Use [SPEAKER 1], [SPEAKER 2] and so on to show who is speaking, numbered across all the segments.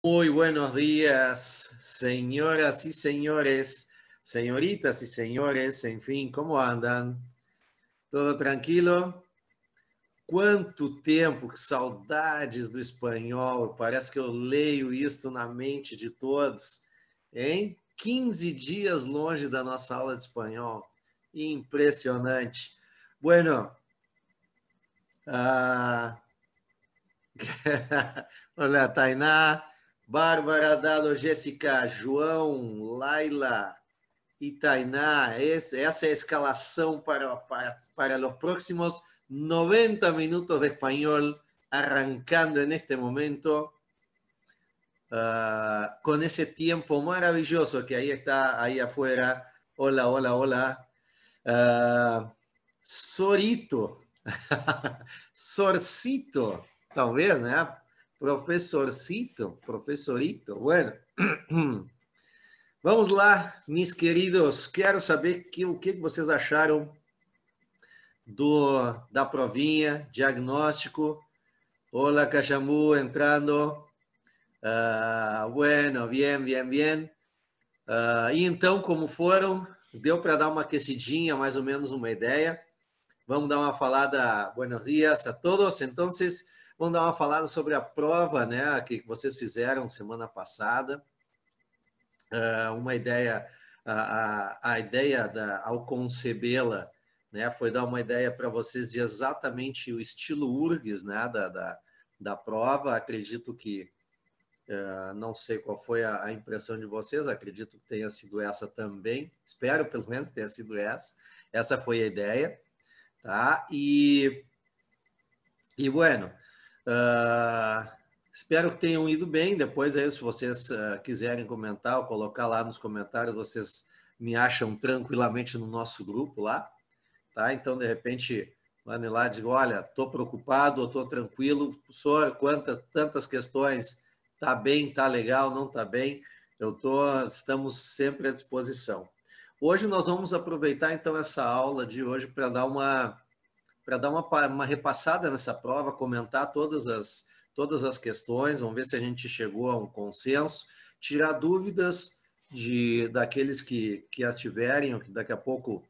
[SPEAKER 1] Muy buenos días, señoras y señores, señoritas y señores, en fin, ¿cómo andan? Tudo tranquilo? Quanto tempo, que saudades do espanhol, parece que eu leio isso na mente de todos, hein? 15 dias longe da nossa aula de espanhol, impressionante. Bueno, olha, Tainá, Bárbara, Dado, Jéssica, João, Laila e Tainá. Essa é a escalação para os próximos 90 minutos de espanhol, arrancando en este momento con ese tiempo maravilloso que ahí está, ahí afuera. Hola, hola, hola. Sorito. Sorcito, talvez, né? Professorcito, professorito. Bueno, vamos lá, meus queridos. Quero saber o que vocês acharam da provinha, diagnóstico. Olá, Caxambu, entrando. Bueno, bien, bien, bien. E então, como foram? Deu para dar uma aquecidinha, mais ou menos uma ideia. Vamos dar uma falada, buenos dias a todos. Então, vamos dar uma falada sobre a prova, né, que vocês fizeram semana passada. Uma ideia, a ideia ao concebê-la, né, foi dar uma ideia para vocês de exatamente o estilo URGS, né, da prova. Acredito que, não sei qual foi a impressão de vocês, acredito que tenha sido essa também. Espero, pelo menos, tenha sido essa. Essa foi a ideia. Tá? E bueno, espero que tenham ido bem. Depois, aí, se vocês quiserem comentar ou colocar lá nos comentários, vocês me acham tranquilamente no nosso grupo lá. Tá? Então, de repente, mandem lá e digam, olha, estou preocupado ou estou tranquilo. Professor, tantas questões, está bem, está legal, não está bem? Estamos sempre à disposição. Hoje nós vamos aproveitar, então, essa aula de hoje para dar uma repassada nessa prova, comentar todas as questões, vamos ver se a gente chegou a um consenso, tirar dúvidas daqueles que as tiverem, ou que daqui a pouco,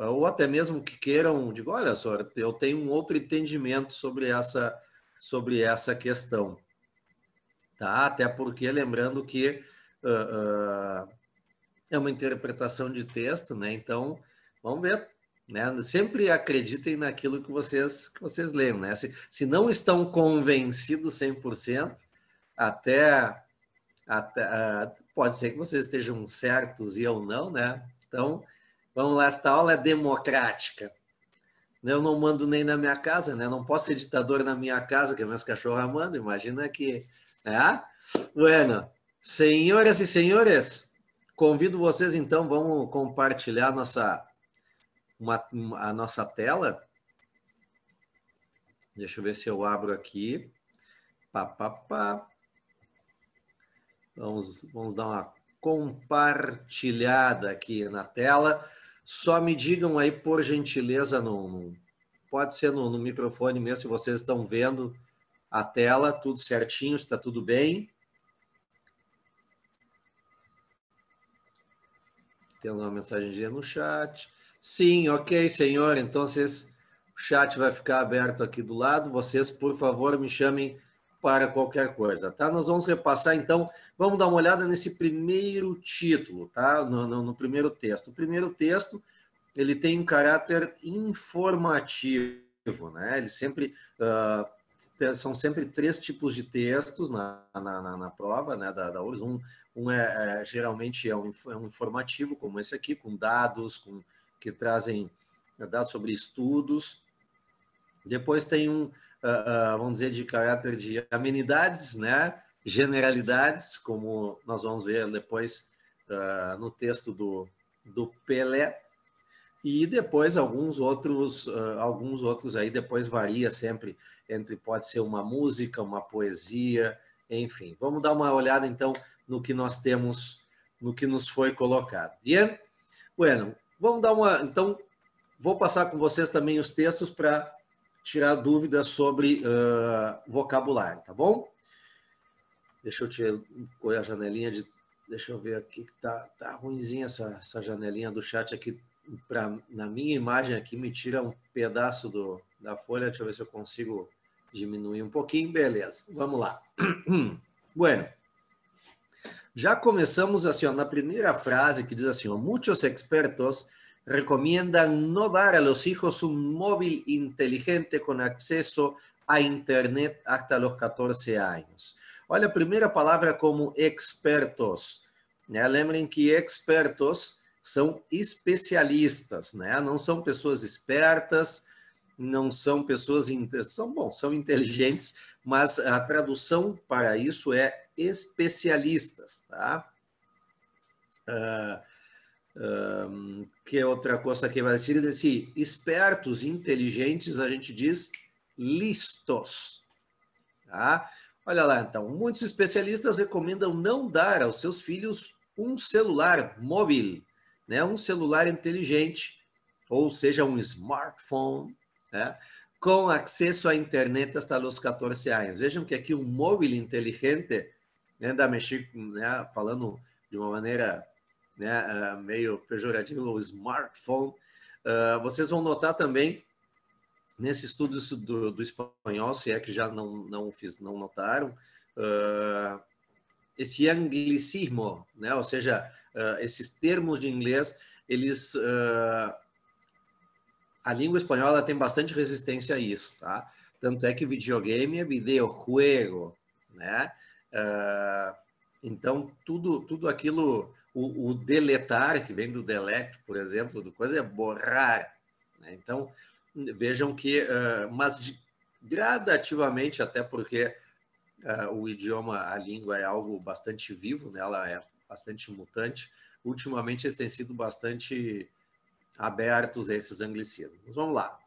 [SPEAKER 1] ou até mesmo que queiram, digo, olha só, eu tenho um outro entendimento sobre essa questão. Tá? Até porque, lembrando que é uma interpretação de texto, né? Então, vamos ver, né? Sempre acreditem naquilo que vocês leem, né? Se não estão convencidos 100%, até pode ser que vocês estejam certos e eu não, né? Então, vamos lá, esta aula é democrática. Eu não mando nem na minha casa, né? Não posso ser ditador na minha casa, que meus cachorros mandam, imagina que... Bueno, senhoras e senhores, convido vocês, então, vamos compartilhar a nossa tela. Deixa eu ver se eu abro aqui. Vamos dar uma compartilhada aqui na tela. Só me digam aí, por gentileza, pode ser no microfone mesmo, se vocês estão vendo a tela, tudo certinho, está tudo bem. Tem uma mensagem no chat. Sim, ok, senhor. Então, o chat vai ficar aberto aqui do lado. Vocês, por favor, me chamem para qualquer coisa, tá? Nós vamos repassar, então, vamos dar uma olhada nesse primeiro título, tá? No primeiro texto. O primeiro texto, ele tem um caráter informativo, né? Ele sempre... são sempre 3 tipos de textos na prova, né, da URGS. Geralmente é um informativo, como esse aqui, com dados, que trazem dados sobre estudos. Depois tem vamos dizer, de caráter de amenidades, né, generalidades, como nós vamos ver depois no texto do Pelé. E depois alguns outros aí, depois varia sempre entre, pode ser uma música, uma poesia, enfim. Vamos dar uma olhada, então, no que nós temos, no que nos foi colocado. Bien? Bueno, vamos dar então, vou passar com vocês também os textos para tirar dúvidas sobre vocabulário, tá bom? Deixa eu tirar a janelinha de... Deixa eu ver aqui que tá ruimzinha essa janelinha do chat aqui. Na minha imagem aqui me tira um pedaço da folha. Deixa eu ver se eu consigo diminuir um pouquinho. Beleza, vamos lá. Bueno, já começamos assim, ó, na primeira frase que diz assim, ó, muitos expertos recomiendan no dar a los hijos un móvil inteligente con acceso a internet hasta los 14 años. Olha, a primeira palavra como expertos, né? Lembrem que expertos são especialistas, né? Não são pessoas espertas, não são pessoas, são inteligentes, mas a tradução para isso é especialistas, tá? Que outra coisa que vai dizer? Assim, espertos, inteligentes, a gente diz listos, tá? Olha lá, então, muitos especialistas recomendam não dar aos seus filhos um celular móvel, né? Um celular inteligente, ou seja, um smartphone, né? Com acesso à internet até os 14 anos. Vejam que aqui um móvel inteligente, né, da mexer, né, falando de uma maneira, né, meio pejorativa, o smartphone. Vocês vão notar também nesse estudo do espanhol, se é que já não notaram, esse anglicismo, né? Ou seja, esses termos de inglês, eles, a língua espanhola tem bastante resistência a isso, tá? Tanto é que videogame é videojuego, né? Então, tudo aquilo, o deletar, que vem do delete, por exemplo, do coisa, é borrar, né? Então, vejam que, mas gradativamente, até porque o idioma, a língua é algo bastante vivo, né? Ela é bastante mutante. Ultimamente, eles têm sido bastante abertos a esses anglicismos. Vamos lá.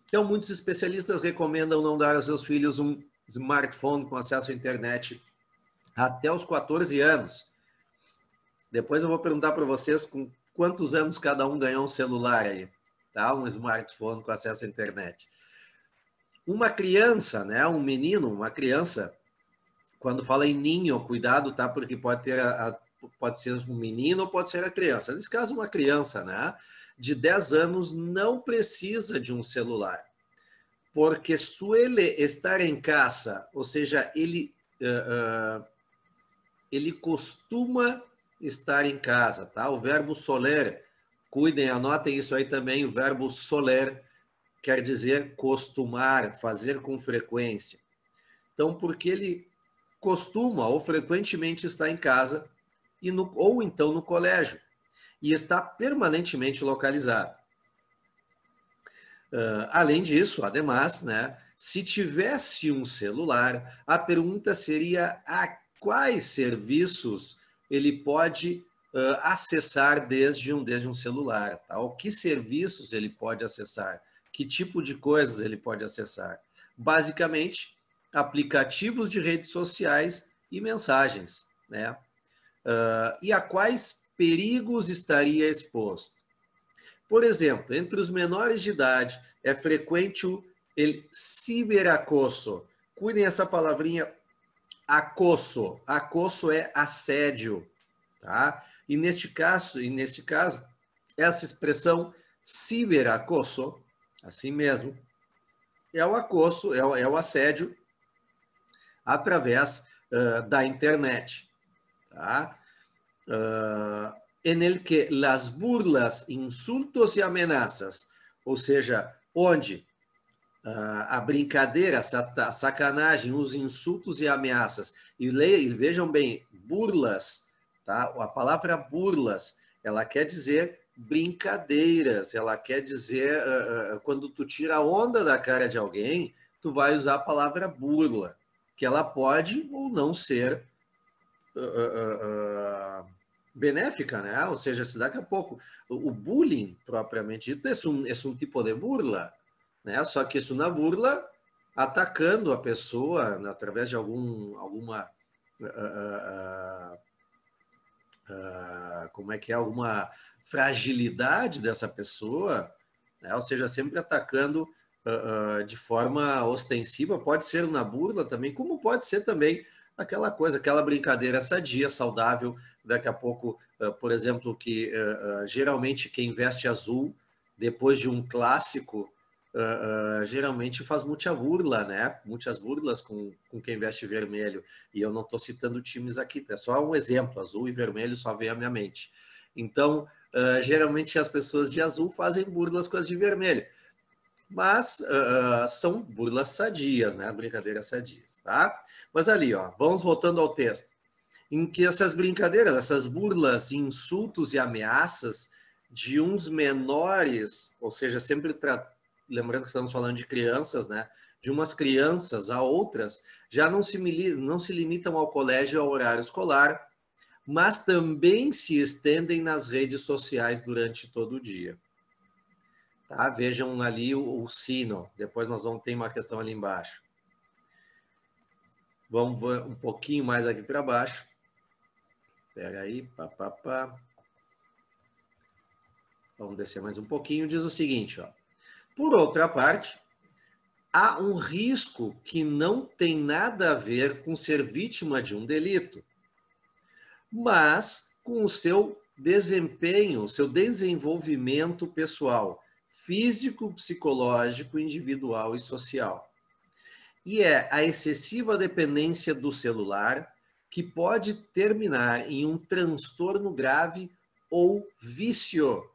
[SPEAKER 1] Então, muitos especialistas recomendam não dar aos seus filhos um smartphone com acesso à internet até os 14 anos. Depois eu vou perguntar para vocês com quantos anos cada um ganhou um celular aí, tá? Um smartphone com acesso à internet. Uma criança, né? Um menino, uma criança, quando fala em ninho, cuidado, tá? Porque pode ter pode ser um menino ou pode ser a criança. Nesse caso, uma criança, né? De 10 anos não precisa de um celular, porque suele estar em casa, ou seja, ele costuma estar em casa, tá? O verbo soler, cuidem, anotem isso aí também, o verbo soler quer dizer costumar, fazer com frequência. Então, porque ele costuma ou frequentemente está em casa ou então no colégio e está permanentemente localizado. Além disso, ademais, né, se tivesse um celular, a pergunta seria a quais serviços ele pode acessar desde um celular, tá? Ou que serviços ele pode acessar, que tipo de coisas ele pode acessar. Basicamente, aplicativos de redes sociais e mensagens, né? E a quais perigos estaria exposto. Por exemplo, entre os menores de idade é frequente o ciberacoso. Cuidem essa palavrinha acoso. Acoso é assédio, tá? E neste caso, essa expressão ciberacoso, assim mesmo, é o acoso, é o assédio através da internet, tá? En el que las burlas, insultos e ameaças, ou seja, onde a brincadeira, a sacanagem, os insultos e ameaças, e vejam bem, burlas, tá? A palavra burlas, ela quer dizer brincadeiras, ela quer dizer, quando tu tira a onda da cara de alguém, tu vai usar a palavra burla, que ela pode ou não ser benéfica, né? Ou seja, se daqui a pouco o bullying propriamente dito é um tipo de burla, né? Só que isso na burla atacando a pessoa, né, através de alguma como é que é, alguma fragilidade dessa pessoa, né? Ou seja, sempre atacando de forma ostensiva, pode ser na burla também, como pode ser também aquela coisa, aquela brincadeira sadia, saudável, daqui a pouco, por exemplo, que geralmente quem veste azul, depois de um clássico, geralmente faz muita burla, né? Muitas burlas com quem veste vermelho. E eu não estou citando times aqui, é só um exemplo, azul e vermelho só vem à minha mente. Então, geralmente as pessoas de azul fazem burlas com as de vermelho. Mas são burlas sadias, né? Brincadeiras sadias, tá? Mas ali, ó, vamos voltando ao texto, em que essas brincadeiras, essas burlas, insultos e ameaças de uns menores, ou seja, sempre lembrando que estamos falando de crianças, né? De umas crianças a outras, já não se limitam ao colégio, ao horário escolar, mas também se estendem nas redes sociais durante todo o dia. Tá? Vejam ali o sino. Depois nós vamos ter uma questão ali embaixo. Vamos ver um pouquinho mais aqui para baixo. Pega aí. Pá, pá, pá. Vamos descer mais um pouquinho. Diz o seguinte, ó. Por outra parte, há um risco que não tem nada a ver com ser vítima de um delito, mas com o seu desempenho, o seu desenvolvimento pessoal, físico, psicológico, individual e social. E é a excessiva dependência do celular que pode terminar em um transtorno grave ou vício.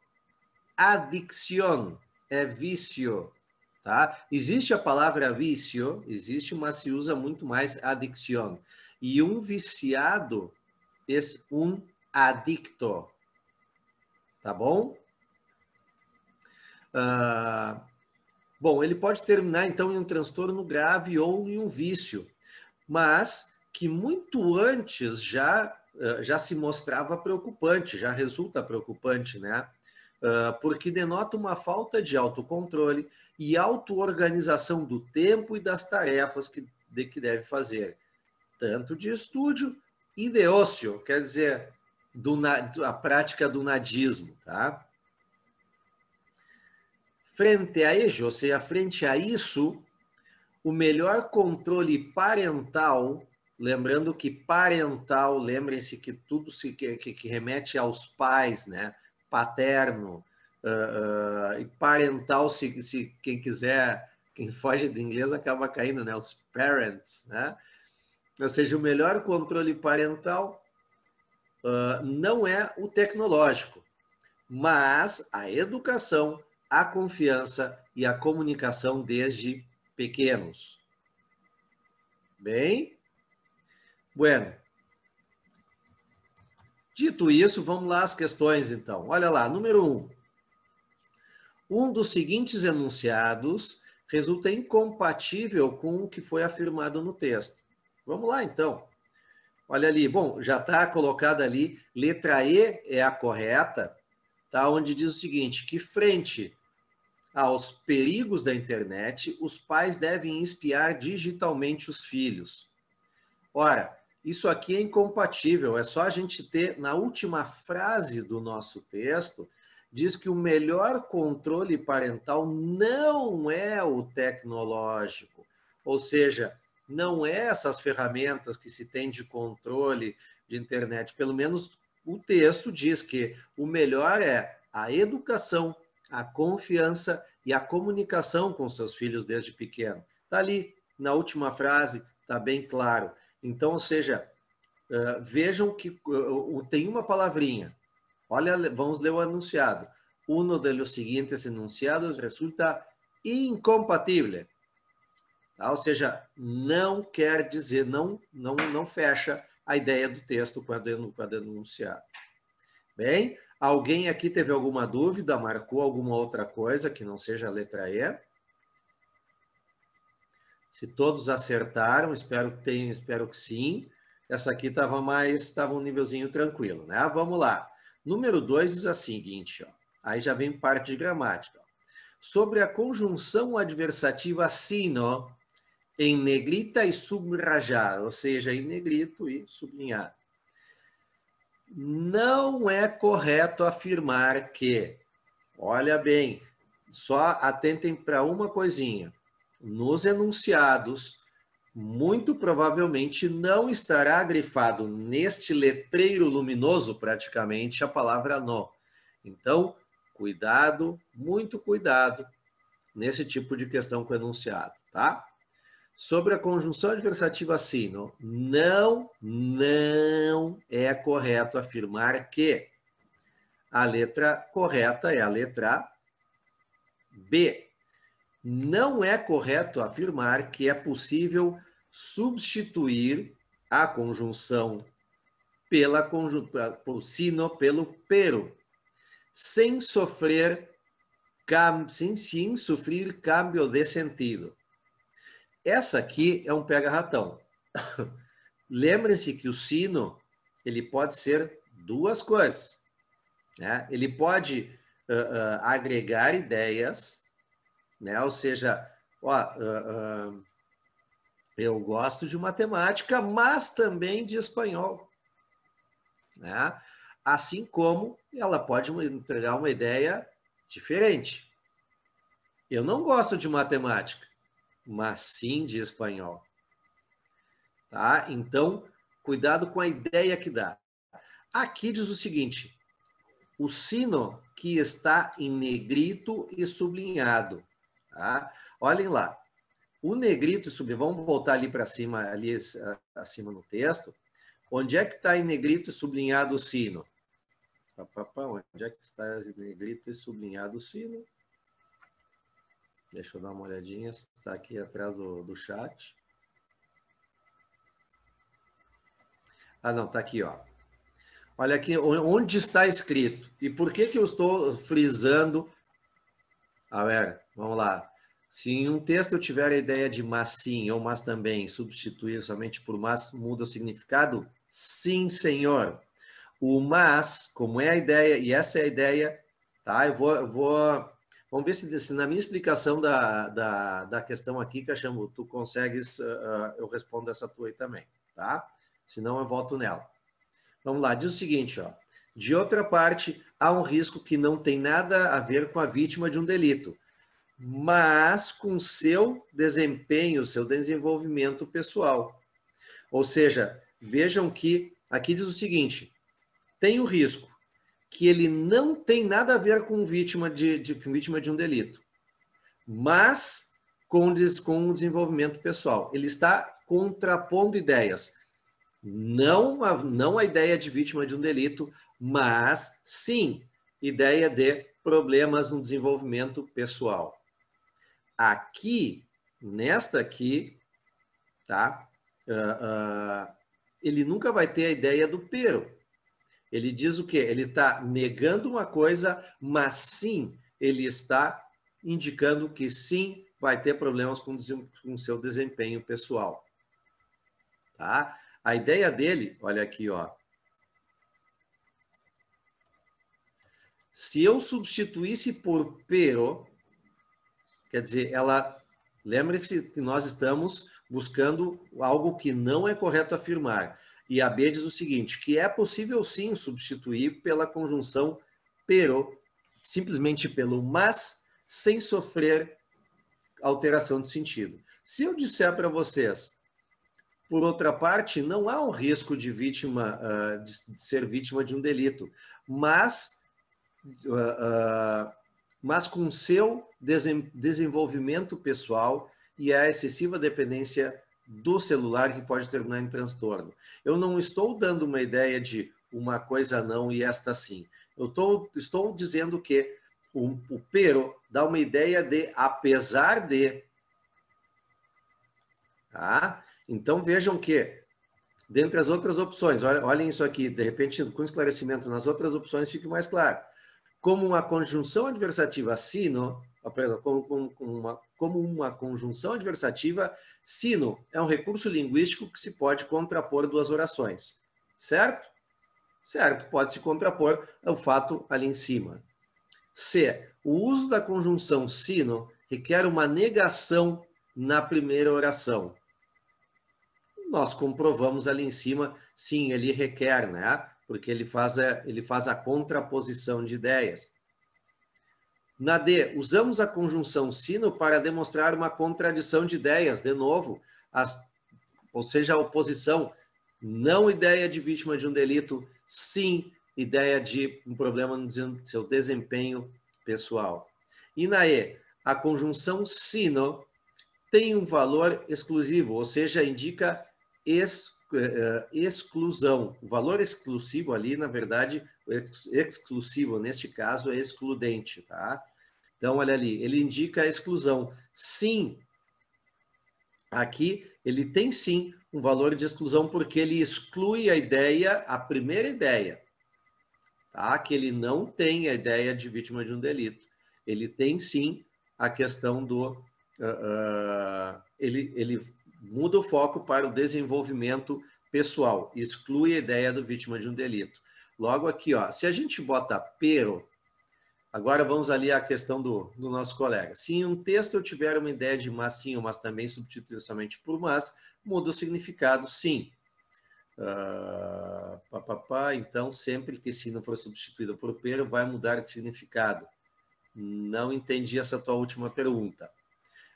[SPEAKER 1] Adicción é vício, tá? Existe a palavra vício, existe, mas se usa muito mais adicción. E um viciado é um adicto, tá bom? Bom, ele pode terminar então em um transtorno grave ou em um vício, mas que muito antes já se mostrava preocupante, já resulta preocupante, né? Porque denota uma falta de autocontrole e auto-organização do tempo e das tarefas que deve fazer, tanto de estudo e de ócio, quer dizer, a prática do nadismo, tá? Frente a isso, ou seja, frente a isso, o melhor controle parental, lembrando que parental, lembrem-se que tudo que remete aos pais, né? Paterno, e parental, se quem quiser, quem foge do inglês acaba caindo, né? Os parents, né? Ou seja, o melhor controle parental não é o tecnológico, mas a educação, a confiança e a comunicação desde pequenos. Bem? Bueno. Dito isso, vamos lá às questões, então. Olha lá, número 1. Um dos seguintes enunciados resulta incompatível com o que foi afirmado no texto. Vamos lá, então. Olha ali, bom, já está colocada ali, letra E é a correta, tá? Onde diz o seguinte, que frente aos perigos da internet, os pais devem espiar digitalmente os filhos. Ora, isso aqui é incompatível, é só a gente ter, na última frase do nosso texto, diz que o melhor controle parental não é o tecnológico, ou seja, não é essas ferramentas que se tem de controle de internet, pelo menos o texto diz que o melhor é a educação, a confiança e a comunicação com seus filhos desde pequeno. Está ali, na última frase, está bem claro. Então, ou seja, vejam que tem uma palavrinha. Olha, vamos ler o enunciado. Uno de los siguientes enunciados resulta incompatível. Tá? Ou seja, não quer dizer, não fecha a ideia do texto quando enunciado. Bem, alguém aqui teve alguma dúvida, marcou alguma outra coisa que não seja a letra E? Se todos acertaram, espero que sim. Essa aqui estava um nívelzinho tranquilo, né? Vamos lá. Número 2 diz a seguinte, ó. Aí já vem parte de gramática. Ó. Sobre a conjunção adversativa sino em negrita e subrayado, ou seja, em negrito e sublinhado. Não é correto afirmar que, olha bem, só atentem para uma coisinha. Nos enunciados, muito provavelmente não estará grifado neste letreiro luminoso, praticamente, a palavra no. Então, cuidado, muito cuidado nesse tipo de questão com o enunciado, tá? Sobre a conjunção adversativa sino, não é correto afirmar que a letra correta é a letra B. Não é correto afirmar que é possível substituir a conjunção por sino pelo pero, sem sofrer câmbio de sentido. Essa aqui é um pega-ratão. Lembrem-se que o sino ele pode ser duas coisas, né? Ele pode agregar ideias, né? Ou seja, eu gosto de matemática, mas também de espanhol, né? Assim como ela pode entregar uma ideia diferente. Eu não gosto de matemática, mas sim de espanhol. Tá? Então, cuidado com a ideia que dá. Aqui diz o seguinte: o sino que está em negrito e sublinhado. Tá? Olhem lá. O negrito e sublinhado, vamos voltar ali para cima, ali acima no texto. Onde é que está em negrito e sublinhado o sino? Onde é que está em negrito e sublinhado o sino? Deixa eu dar uma olhadinha, está aqui atrás do chat. Ah, não, está aqui, ó. Olha aqui, onde está escrito. E por que eu estou frisando? A ver, vamos lá. Se em um texto eu tiver a ideia de mas sim ou mas também, substituir somente por mas, muda o significado? Sim, senhor. O mas, como é a ideia, e essa é a ideia, tá? Vamos ver se na minha explicação da questão aqui, Cachamo, tu consegues, eu respondo essa tua aí também, tá? Senão eu volto nela. Vamos lá, diz o seguinte, ó. De outra parte, há um risco que não tem nada a ver com a vítima de um delito, mas com seu desempenho, seu desenvolvimento pessoal. Ou seja, vejam que aqui diz o seguinte: tem o risco que ele não tem nada a ver com vítima de um delito, mas com o desenvolvimento pessoal. Ele está contrapondo ideias. Não a ideia de vítima de um delito, mas sim ideia de problemas no desenvolvimento pessoal. Aqui, nesta aqui, tá? Ele nunca vai ter a ideia do pero. Ele diz o quê? Ele está negando uma coisa, mas sim, ele está indicando que sim, vai ter problemas com o seu desempenho pessoal. Tá? A ideia dele, olha aqui, ó. Se eu substituísse por pero, quer dizer, lembre-se que nós estamos buscando algo que não é correto afirmar. E a B diz o seguinte, que é possível sim substituir pela conjunção pero, simplesmente pelo mas, sem sofrer alteração de sentido. Se eu disser para vocês, por outra parte, não há um risco de ser vítima de um delito, mas com seu desenvolvimento pessoal e a excessiva dependência do celular que pode terminar em transtorno. Eu não estou dando uma ideia de uma coisa não e esta sim. Eu estou dizendo que o pero dá uma ideia de apesar de. Tá? Então vejam que, dentre as outras opções, olhem isso aqui, de repente, com esclarecimento nas outras opções fica mais claro. Como uma conjunção adversativa sino, como uma conjunção adversativa, sino é um recurso linguístico que se pode contrapor duas orações. Certo? Certo, pode se contrapor ao fato ali em cima. C. O uso da conjunção sino requer uma negação na primeira oração. Nós comprovamos ali em cima, sim, ele requer, né? Porque ele faz a contraposição de ideias. Na D, usamos a conjunção sino para demonstrar uma contradição de ideias, de novo, ou seja, a oposição, não ideia de vítima de um delito, sim ideia de um problema no seu desempenho pessoal. E na E, a conjunção sino tem um valor exclusivo, ou seja, indica exclusão. O valor exclusivo ali, na verdade, exclusivo, neste caso, é excludente, tá? Então, olha ali, ele indica a exclusão. Sim, aqui ele tem sim um valor de exclusão, porque ele exclui a ideia, a primeira ideia, tá? Que ele não tem a ideia de vítima de um delito. Ele tem sim a questão do... ele muda o foco para o desenvolvimento pessoal, exclui a ideia do vítima de um delito. Logo aqui, ó, se a gente bota pero, agora vamos ali à questão do nosso colega. Se em um texto eu tiver uma ideia de mas sim, mas também substituir somente por mas, muda o significado sim. Então, sempre que sino for substituído por pero, vai mudar de significado. Não entendi essa tua última pergunta.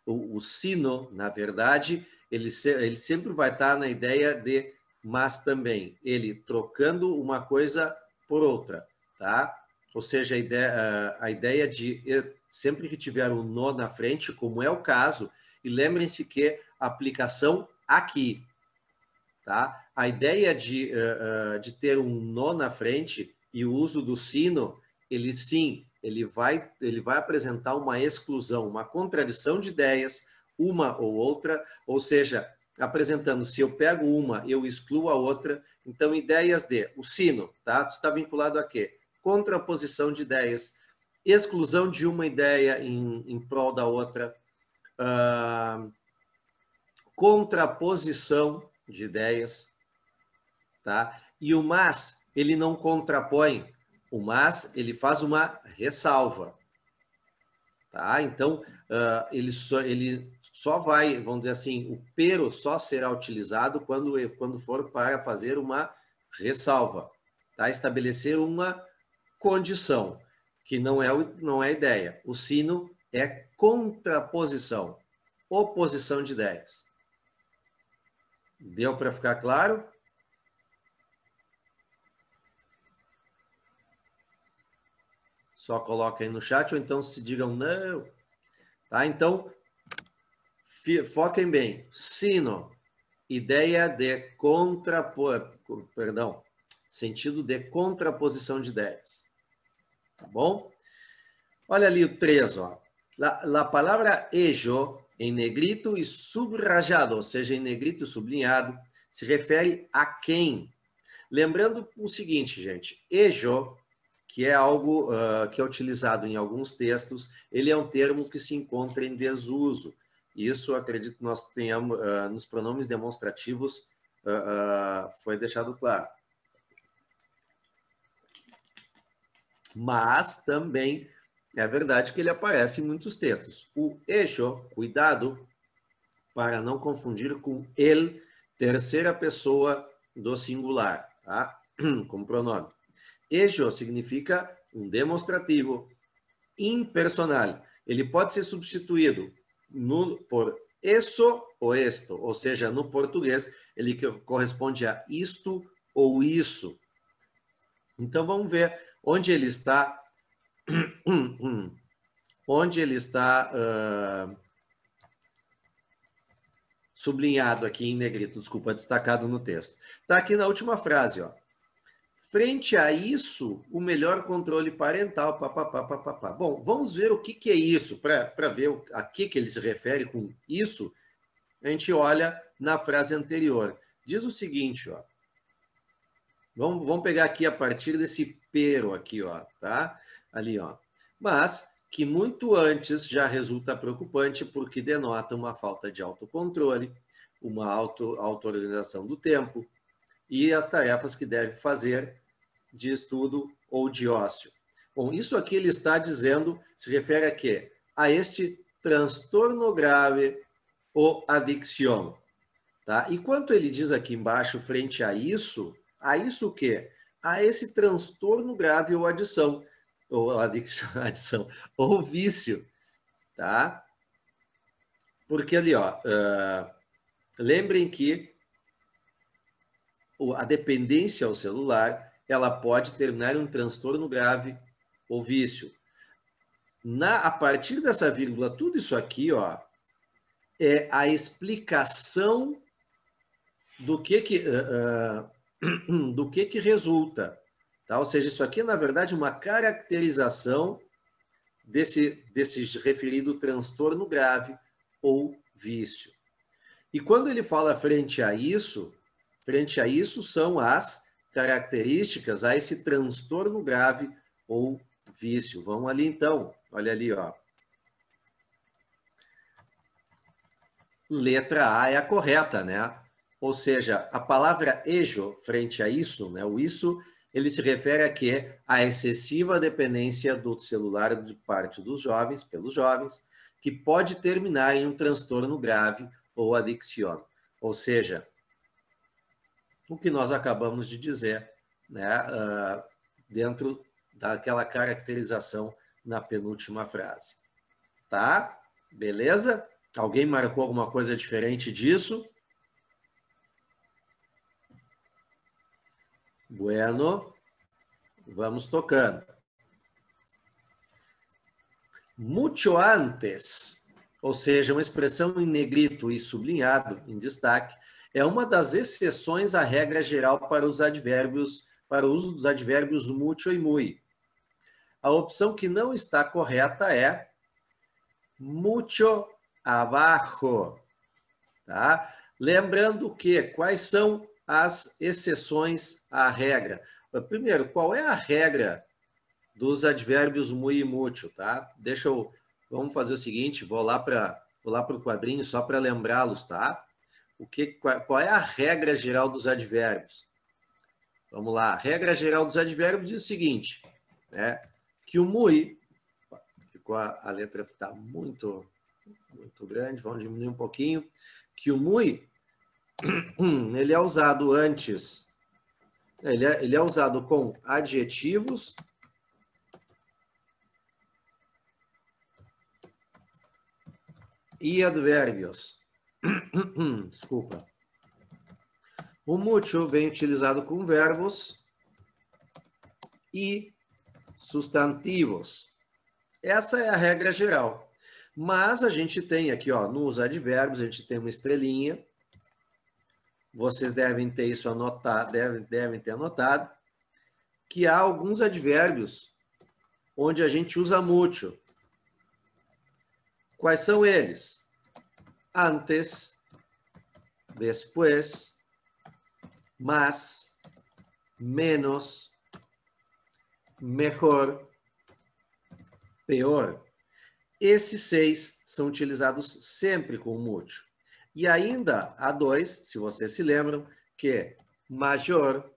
[SPEAKER 1] O sino, na verdade, ele sempre vai estar na ideia de mas também. Ele trocando uma coisa por outra, tá? Ou seja, a ideia de sempre que tiver um no na frente, como é o caso, e lembrem-se que a aplicação aqui, tá? A ideia de ter um no na frente e o uso do sino, ele sim, ele vai apresentar uma exclusão, uma contradição de ideias, uma ou outra, ou seja, apresentando, se eu pego uma, eu excluo a outra, então ideias de, o sino, tá? Está vinculado a quê? Contraposição de ideias, exclusão de uma ideia em prol da outra, contraposição de ideias, tá? E o mas, ele não contrapõe, o mas, ele faz uma ressalva, tá? Então, ele só vai, vamos dizer assim, o pero só será utilizado quando for para fazer uma ressalva, tá? Estabelecer uma condição, que não é ideia. O sino é contraposição, oposição de ideias. Deu para ficar claro? Só coloca aí no chat, ou então se digam não. Tá? Então, foquem bem. Sino, ideia de sentido de contraposição de ideias. Tá bom? Olha ali o 3, ó. La palavra ello, em negrito e subrayado, ou seja, em negrito e sublinhado, se refere a quem? Lembrando o seguinte, gente, ello, que é algo que é utilizado em alguns textos, ele é um termo que se encontra em desuso. Isso, acredito que nós tenhamos, nos pronomes demonstrativos, foi deixado claro. Mas também é verdade que ele aparece em muitos textos. O ello, cuidado para não confundir com el, terceira pessoa do singular, tá? Como pronome. Ello significa um demonstrativo impersonal. Ele pode ser substituído por eso ou esto, ou seja, no português, ele corresponde a isto ou isso. Então, vamos ver onde ele está, sublinhado aqui em negrito, desculpa, destacado no texto. Está aqui na última frase, ó. Frente a isso, o melhor controle parental, papapá. Bom, vamos ver o que é isso, para ver a que ele se refere com isso. A gente olha na frase anterior. Diz o seguinte, ó. Vamos pegar aqui a partir desse pero aqui, ó, tá? Ali, ó. Mas que muito antes já resulta preocupante porque denota uma falta de autocontrole, uma auto-organização do tempo e as tarefas que deve fazer de estudo ou de ócio. Bom, isso aqui ele está dizendo, se refere a quê? A este transtorno grave ou adicção. Tá? E quanto ele diz aqui embaixo, frente a isso o quê? A esse transtorno grave ou adição. ou adição, ou vício, tá? Porque ali, ó, lembrem que a dependência ao celular, ela pode terminar em um transtorno grave ou vício. A partir dessa vírgula, tudo isso aqui, ó, é a explicação do que resulta, tá? Ou seja, isso aqui é, na verdade, uma caracterização desse referido transtorno grave ou vício. E quando ele fala frente a isso são as características a esse transtorno grave ou vício. Vamos ali então, olha ali, ó. Letra A é a correta, né? Ou seja, a palavra ejo frente a isso, né? O isso, ele se refere a quê? A excessiva dependência do celular de parte dos jovens, pelos jovens, que pode terminar em um transtorno grave ou adicção. Ou seja, o que nós acabamos de dizer, né? Dentro daquela caracterização na penúltima frase. Tá? Beleza? Alguém marcou alguma coisa diferente disso? Bueno, vamos tocando. Mucho antes, ou seja, uma expressão em negrito e sublinhado, em destaque, é uma das exceções à regra geral para os advérbios, para o uso dos advérbios mucho e muy. A opção que não está correta é mucho abajo, tá? Lembrando que quais são as exceções à regra. Primeiro, qual é a regra dos advérbios muy e mucho, tá? Vamos fazer o seguinte, vou lá para o quadrinho só para lembrá-los, tá? Qual é a regra geral dos advérbios? Vamos lá, a regra geral dos advérbios diz o seguinte, né? Que o muy, a letra está muito grande, vamos diminuir um pouquinho, que o muy, ele é usado antes, ele é usado com adjetivos e advérbios. Desculpa. O mucho vem utilizado com verbos e substantivos. Essa é a regra geral. Mas a gente tem aqui, ó, nos advérbios, a gente tem uma estrelinha. Vocês devem ter isso anotado, devem ter anotado, que há alguns advérbios onde a gente usa mucho. Quais são eles? Antes, después, más, menos, mejor, peor. Esses 6 são utilizados sempre com mucho. E ainda há 2, se vocês se lembram, que é maior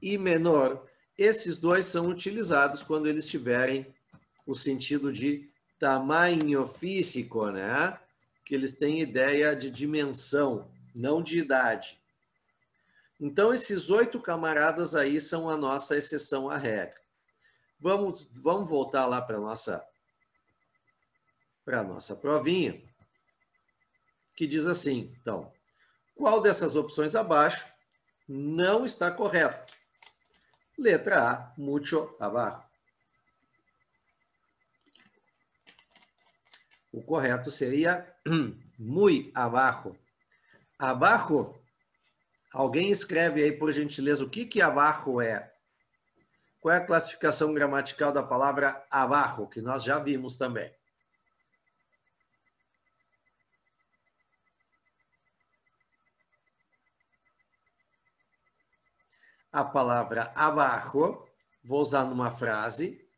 [SPEAKER 1] e menor. Esses 2 são utilizados quando eles tiverem o sentido de tamanho físico, né? Que eles têm ideia de dimensão, não de idade. Então, esses 8 camaradas aí são a nossa exceção à regra. Vamos voltar lá para a nossa provinha, que diz assim, então, qual dessas opções abaixo não está correto? Letra A, mucho abajo. O correto seria muy abajo. Abajo, alguém escreve aí, por gentileza, o que abajo é? Qual é a classificação gramatical da palavra abajo, que nós já vimos também? A palavra abajo, vou usar numa frase.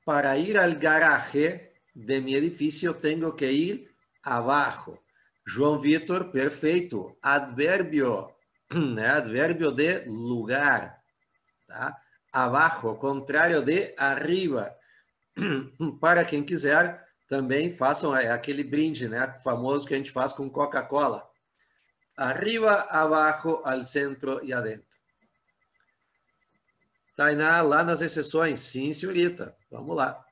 [SPEAKER 1] Para ir al garaje de mi edificio tengo que ir abajo. João Vitor, perfeito. Advérbio, né? Advérbio de lugar. Tá? Abajo, contrário de arriba. Para quem quiser, também façam aquele brinde, né? Famoso que a gente faz com Coca-Cola. Arriba, abajo, al centro e adentro. Tainá, lá nas exceções. Sim, senhorita. Vamos lá.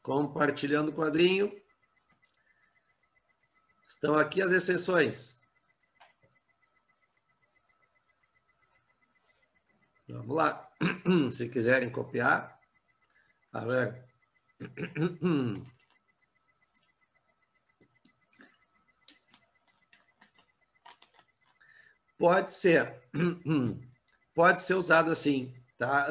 [SPEAKER 1] Compartilhando o quadrinho. Estão aqui as exceções. Vamos lá. Se quiserem copiar. A ver. Pode ser. Pode ser usado assim, tá?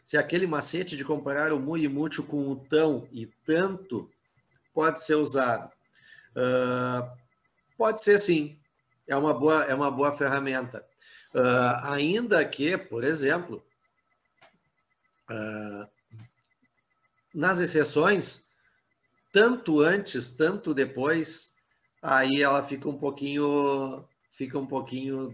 [SPEAKER 1] Se aquele macete de comparar o muito e mútil com o tão e tanto pode ser usado. Pode ser sim. É uma boa ferramenta. Ainda que, por exemplo, nas exceções, tanto antes, tanto depois, aí ela fica um pouquinho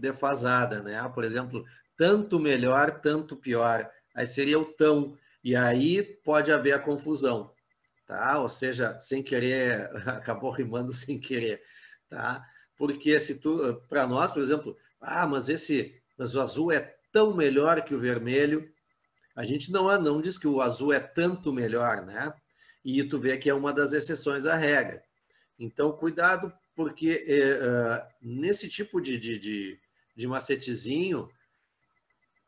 [SPEAKER 1] defasada, né? Por exemplo, tanto melhor, tanto pior. Aí seria o tão, e aí pode haver a confusão, tá? Ou seja, sem querer, acabou rimando sem querer, tá? Porque se tu, para nós, por exemplo, mas o azul é tão melhor que o vermelho, a gente não diz que o azul é tanto melhor, né? E tu vê que é uma das exceções à regra. Então, cuidado, porque nesse tipo de macetezinho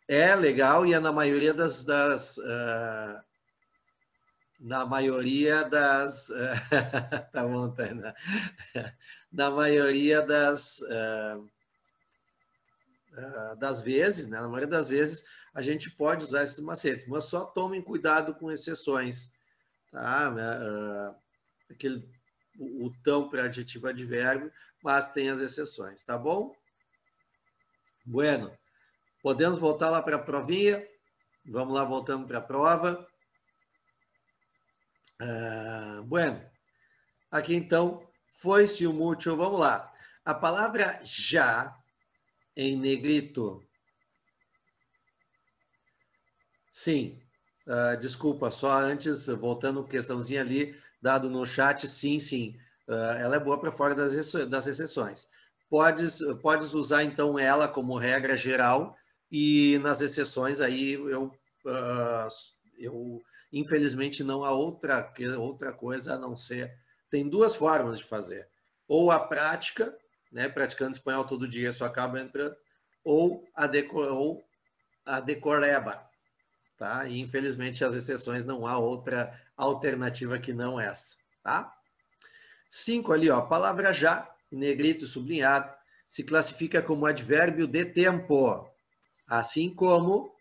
[SPEAKER 1] é legal e é na maioria na maioria das tá bom, Tainá. Na maioria das vezes, né? Na maioria das vezes a gente pode usar esses macetes, mas só tomem cuidado com exceções, tá? O tão para adjetivo advérbio, mas tem as exceções, tá bom? Bueno, podemos voltar lá para a provinha? Vamos lá, voltando para a prova. Bueno, aqui então, foi-se o mútil, vamos lá. A palavra já, em negrito, sim, desculpa, só antes, voltando questãozinha ali, dado no chat, sim, ela é boa para fora das exceções. Podes usar, então, ela como regra geral e nas exceções aí eu infelizmente, não há outra coisa a não ser... Tem duas formas de fazer. Ou a prática, né, praticando espanhol todo dia, isso acaba entrando, ou a decoreba, tá? E, infelizmente, as exceções não há outra alternativa que não essa, tá? 5 ali, ó, palavra já, negrito sublinhado, se classifica como advérbio de tempo, assim como,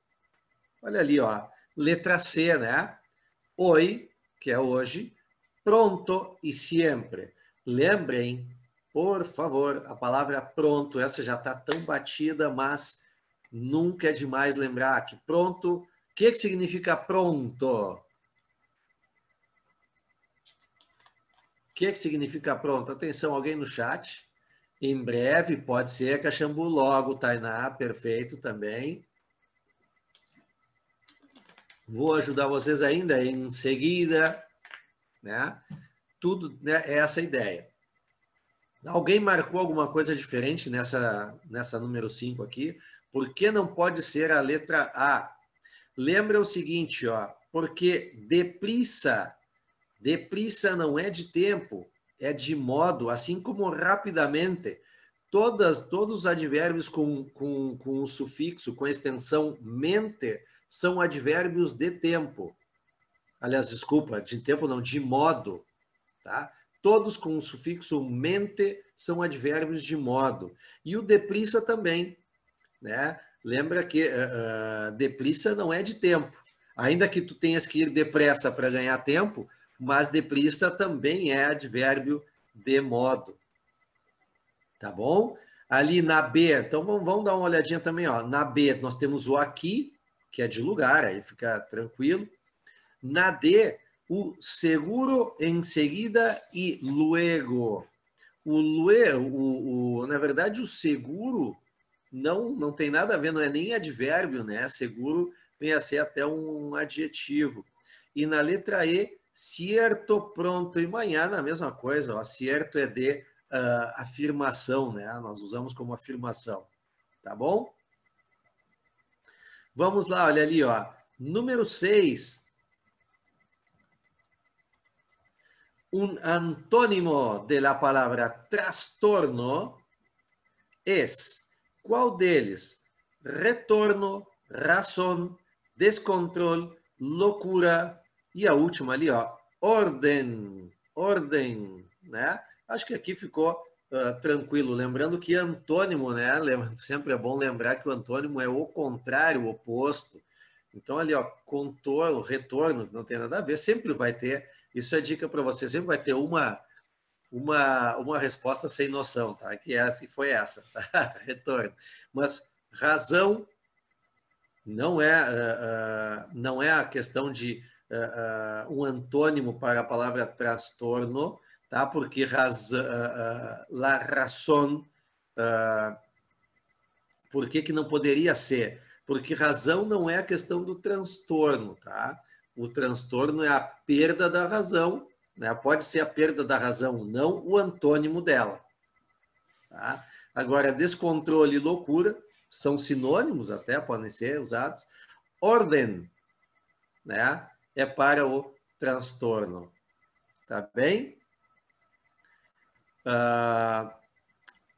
[SPEAKER 1] olha ali, ó, letra C, né? Hoy, que é hoje, pronto e sempre. Lembrem, por favor, a palavra pronto, essa já está tão batida, mas nunca é demais lembrar que pronto, o que significa pronto? O que significa pronto? Atenção, alguém no chat? Em breve, pode ser Caxambu logo, Tainá, perfeito também. Vou ajudar vocês ainda em seguida, né? Tudo, né, é essa a ideia. Alguém marcou alguma coisa diferente nessa número 5 aqui? Por que não pode ser a letra A? Lembra o seguinte, ó, porque depressa não é de tempo, é de modo, assim como rapidamente. Todos os advérbios com o sufixo, com a extensão mente, são advérbios de tempo. Aliás, desculpa, de tempo não, de modo, tá? Todos com o sufixo mente são advérbios de modo. E o depressa também, né? Lembra que depressa não é de tempo. Ainda que tu tenhas que ir depressa para ganhar tempo, mas depressa também é advérbio de modo. Tá bom? Ali na B, então vamos dar uma olhadinha também, ó. Na B nós temos o aqui, que é de lugar, aí fica tranquilo. Na D, o seguro em seguida e luego. Na verdade, o seguro não tem nada a ver, não é nem advérbio, né? Seguro vem a ser até um adjetivo. E na letra E, Cierto, pronto e manhã, a mesma coisa. Ó. Cierto é de afirmação, né? Nós usamos como afirmação. Tá bom? Vamos lá, olha ali, ó. Número 6. Un antônimo de la palavra trastorno es, qual deles? Retorno, razão, descontrole, loucura e a última ali, ó, ordem, né? Acho que aqui ficou tranquilo. Lembrando que antônimo, né? Sempre é bom lembrar que o antônimo é o contrário, o oposto. Então ali, ó, contorno, retorno, não tem nada a ver, sempre vai ter. Isso é dica para você, sempre vai ter uma resposta sem noção, tá? Que foi essa, tá? Retorno. Mas razão não é a questão de um antônimo para a palavra transtorno, tá? Porque la razón, por que não poderia ser? Porque razão não é a questão do transtorno, tá? O transtorno é a perda da razão, né? Pode ser a perda da razão, não o antônimo dela. Tá? Agora, descontrole e loucura são sinônimos até, podem ser usados. Ordem, né? É para o transtorno. Tá bem?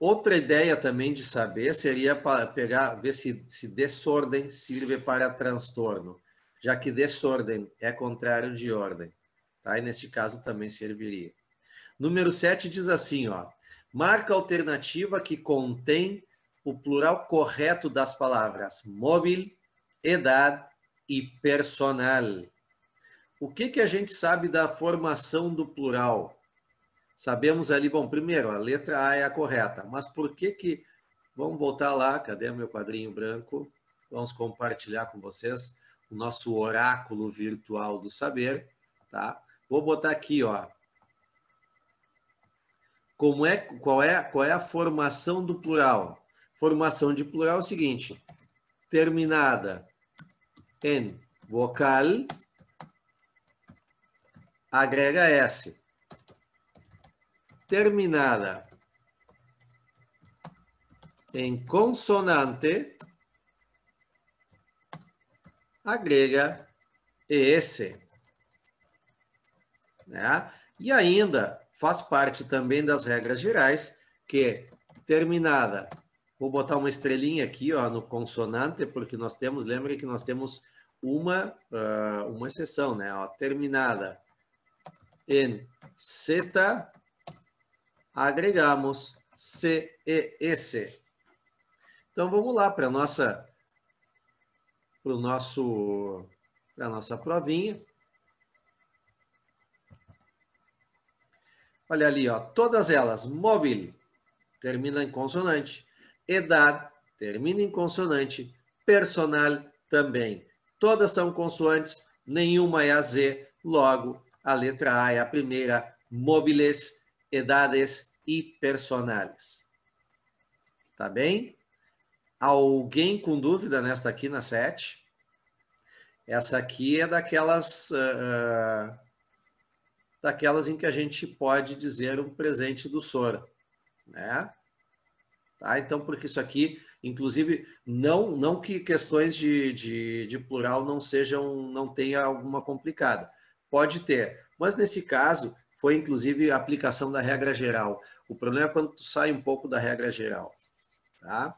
[SPEAKER 1] Outra ideia também de saber seria ver se desordem serve para transtorno, já que desordem é contrário de ordem. Tá? E neste caso também serviria. Número 7 diz assim, ó, marca alternativa que contém o plural correto das palavras móvel, edad e personal. O que a gente sabe da formação do plural? Sabemos ali, bom, primeiro, a letra A é a correta, mas por que... Vamos voltar lá, cadê meu quadrinho branco? Vamos compartilhar com vocês o nosso oráculo virtual do saber, tá? Vou botar aqui, ó. Qual é a formação do plural? Formação de plural é o seguinte, terminada em vocal, agrega S. Terminada em consonante, agrega ES. Né? E ainda faz parte também das regras gerais que terminada, vou botar uma estrelinha aqui, ó, no consonante, porque nós temos, lembre que nós temos uma exceção, né? Ó, terminada em zeta, agregamos CES. Então vamos lá para a nossa provinha. Olha ali, ó, todas elas, móvel, termina em consonante, edad, termina em consonante, personal também. Todas são consoantes, nenhuma é a Z, logo a letra A é a primeira, móviles, edades e personales. Tá bem? Alguém com dúvida nesta aqui na 7? Essa aqui é daquelas em que a gente pode dizer um presente do Sora, né? Tá? Então, porque isso aqui, inclusive, não que questões de plural não tenha alguma complicada. Pode ter, mas nesse caso foi inclusive a aplicação da regra geral. O problema é quando tu sai um pouco da regra geral, tá?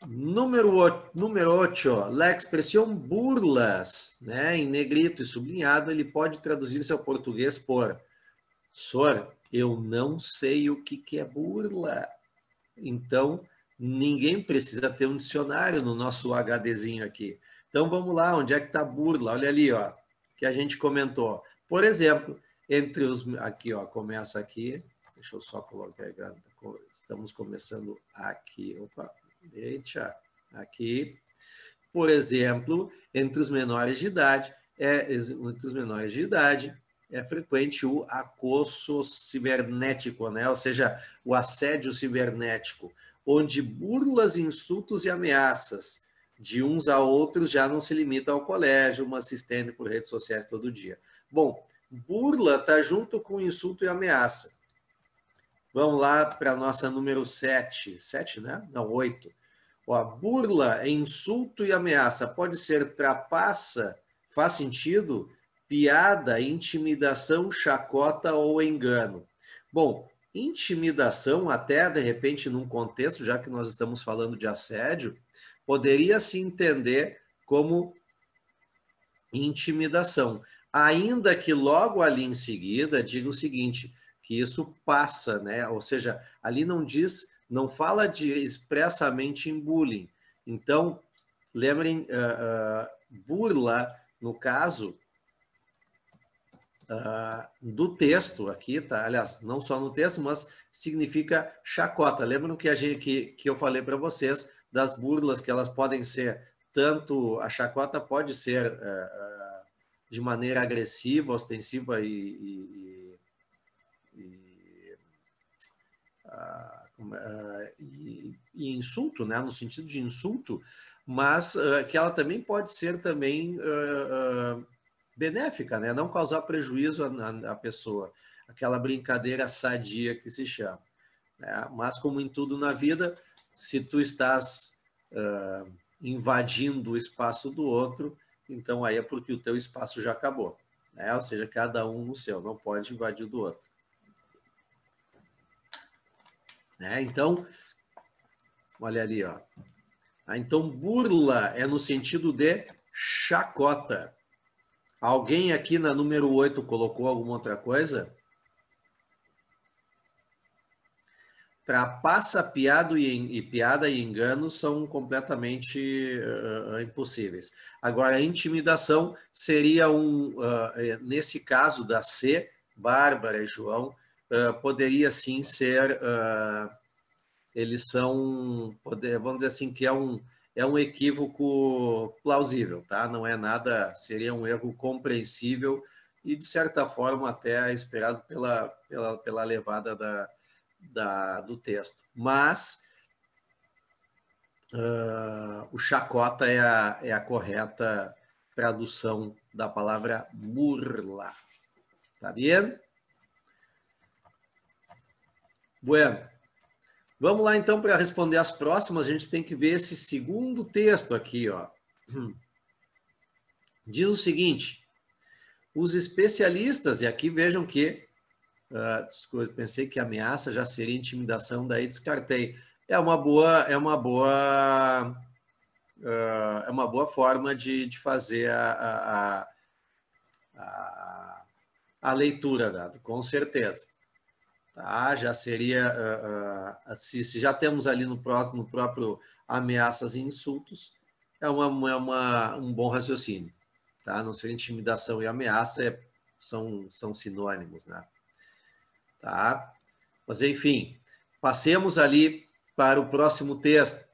[SPEAKER 1] Número 8, la expressão burlas, né, em negrito e sublinhado, ele pode traduzir-se ao português por Sor, eu não sei o que é burla. Então, ninguém precisa ter um dicionário no nosso HDzinho aqui. Então, vamos lá, onde é que está burla? Olha ali, ó, que a gente comentou. Por exemplo, entre os... Aqui, ó, começa aqui. Deixa eu só colocar... Estamos começando aqui. Opa, eita, aqui. Por exemplo, entre os menores de idade, é frequente o acoso cibernético, né? Ou seja, o assédio cibernético, onde burlas, insultos e ameaças de uns a outros já não se limita ao colégio, mas se estende por redes sociais todo dia. Bom, burla está junto com insulto e ameaça. Vamos lá para a nossa número 7. 7, né? Não, 8. Ó, burla é insulto e ameaça. Pode ser trapaça, faz sentido? Piada, intimidação, chacota ou engano. Bom, intimidação, até de repente num contexto, já que nós estamos falando de assédio, poderia se entender como intimidação. Ainda que logo ali em seguida diga o seguinte, que isso passa, né? Ou seja, ali não diz, não fala de expressamente em bullying. Então, lembrem, burla, no caso do texto aqui, tá? Aliás, não só no texto, mas significa chacota. Lembram que eu falei para vocês das burlas, que elas podem ser tanto, a chacota pode ser de maneira agressiva, ostensiva e insulto, né? No sentido de insulto, mas que ela também pode ser também benéfica, né? Não causar prejuízo à pessoa, aquela brincadeira sadia que se chama. Né? Mas como em tudo na vida, se tu estás invadindo o espaço do outro, então aí é porque o teu espaço já acabou, né? Ou seja, cada um no seu, não pode invadir o do outro. Né? Então, olha ali, ó. Então, burla é no sentido de chacota. Alguém aqui na número 8 colocou alguma outra coisa? Trapaça, piada e engano são completamente impossíveis. Agora, a intimidação seria nesse caso da C, Bárbara e João, poderia sim ser, eles são, vamos dizer assim, que é um equívoco plausível, tá? Não é nada, seria um erro compreensível e, de certa forma, até esperado pela levada do texto. Mas o chacota é a correta tradução da palavra burla. Tá bem? Bueno. Vamos lá, então, para responder as próximas, a gente tem que ver esse segundo texto aqui, ó. Diz o seguinte, os especialistas, e aqui vejam que, pensei que ameaça já seria intimidação, daí descartei. É uma boa forma de fazer a leitura, Dado, com certeza. Tá? Já seria, se já temos ali no próprio ameaças e insultos, é um bom raciocínio. Tá? Não ser intimidação e ameaça são sinônimos. Né? Tá? Mas, enfim, passemos ali para o próximo texto.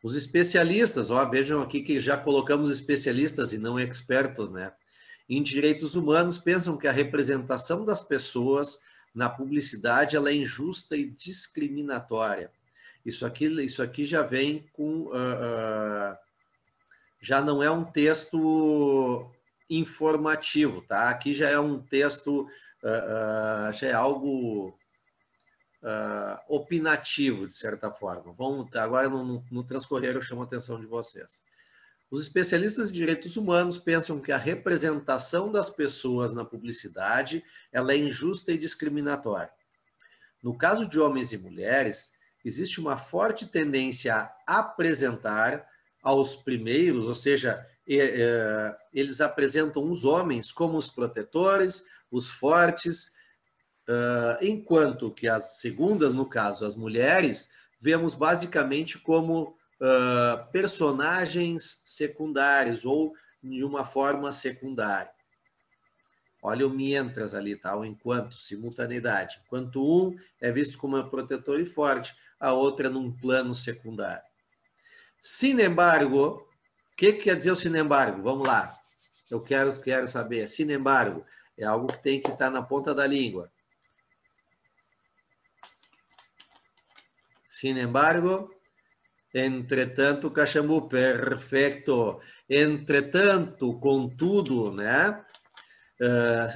[SPEAKER 1] Os especialistas, vejam aqui que já colocamos especialistas e não expertos, né? Em direitos humanos, pensam que a representação das pessoas na publicidade ela é injusta e discriminatória. Isso aqui já vem com... já não é um texto informativo, tá? Aqui já é um texto, já é algo opinativo, de certa forma. Agora, no transcorrer, eu chamo a atenção de vocês. Os especialistas em direitos humanos pensam que a representação das pessoas na publicidade ela é injusta e discriminatória. No caso de homens e mulheres, existe uma forte tendência a apresentar aos primeiros, ou seja, eles apresentam os homens como os protetores, os fortes, enquanto que as segundas, no caso, as mulheres, vemos basicamente como personagens secundários ou de uma forma secundária. Olha o mientras ali, tá? O enquanto, simultaneidade. Enquanto um é visto como protetor e forte, a outra num plano secundário. Sin embargo, o que quer dizer o sin embargo? Vamos lá. Eu quero saber. Sin embargo, é algo que tem que estar na ponta da língua. Sin embargo, Entretanto, Caxambu, perfeito. Entretanto, contudo, né?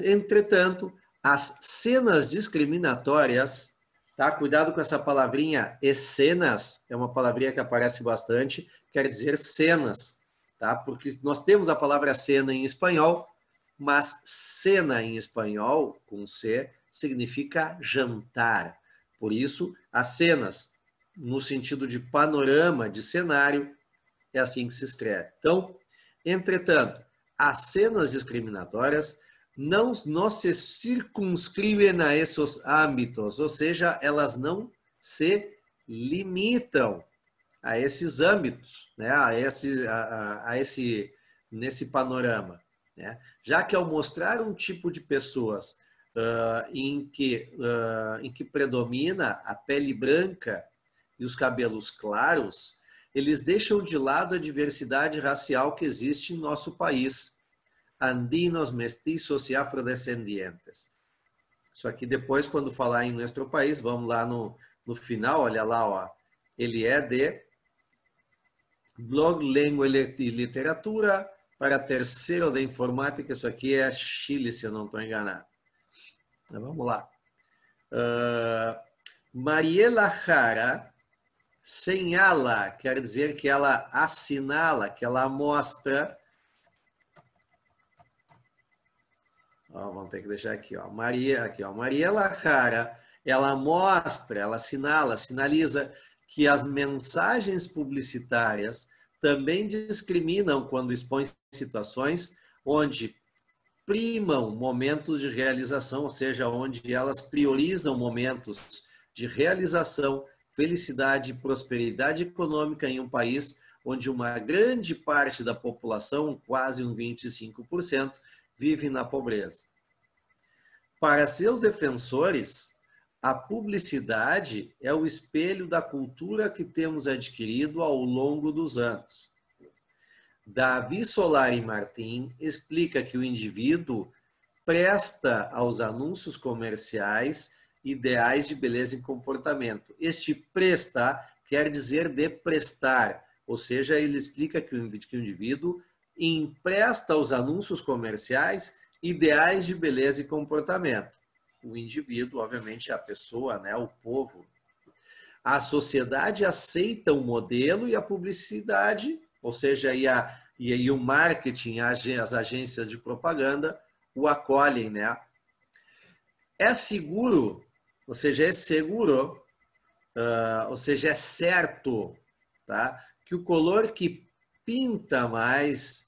[SPEAKER 1] Entretanto, as cenas discriminatórias, tá? Cuidado com essa palavrinha, escenas, é uma palavrinha que aparece bastante, quer dizer cenas, tá? Porque nós temos a palavra cena em espanhol, mas cena em espanhol, com C, significa jantar. Por isso, as cenas, no sentido de panorama, de cenário, é assim que se escreve. Então, entretanto, as cenas discriminatórias não se circunscrevem a esses âmbitos, ou seja, elas não se limitam a esses âmbitos, né? Nesse panorama, né? Já que ao mostrar um tipo de pessoas em que predomina a pele branca e os cabelos claros, eles deixam de lado a diversidade racial que existe em nosso país, andinos, mestiços e afrodescendientes. Isso aqui depois, quando falar em nosso país, vamos lá no final, olha lá, ó, ele é de blog, língua e literatura para terceiro de informática, isso aqui é Chile, se eu não estou enganado. Então, vamos lá. Mariela Jara señala, quer dizer que ela assinala, que ela mostra. Vamos ter que deixar aqui, ó. Mariela Jara, ela mostra, ela assinala, sinaliza que as mensagens publicitárias também discriminam quando expõem situações onde primam momentos de realização, ou seja, onde elas priorizam momentos de realização, felicidade e prosperidade econômica em um país onde uma grande parte da população, quase um 25%, vive na pobreza. Para seus defensores, a publicidade é o espelho da cultura que temos adquirido ao longo dos anos. Davi Solari Martim explica que o indivíduo presta aos anúncios comerciais ideais de beleza e comportamento. Este prestar quer dizer de prestar, ou seja, ele explica que o indivíduo empresta aos anúncios comerciais ideais de beleza e comportamento. O indivíduo, obviamente, a pessoa, né, o povo. A sociedade aceita o modelo e a publicidade, ou seja, e o marketing, as agências de propaganda, o acolhem, né? É seguro, ou seja, é seguro, ou seja, é certo, tá? Que o color que pinta mais,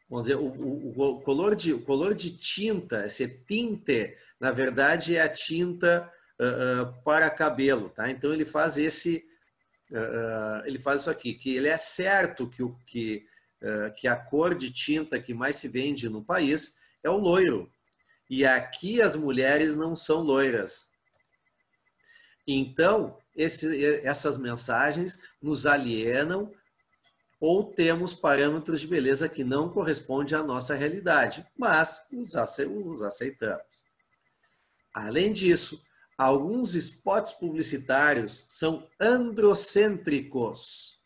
[SPEAKER 1] vamos dizer, o color de tinta, esse tinte, na verdade, é a tinta para cabelo, tá? Então ele faz isso aqui, que ele é certo que a cor de tinta que mais se vende no país é o loiro. E aqui as mulheres não são loiras. Então, essas mensagens nos alienam ou temos parâmetros de beleza que não correspondem à nossa realidade, mas os aceitamos. Além disso, alguns spots publicitários são androcêntricos.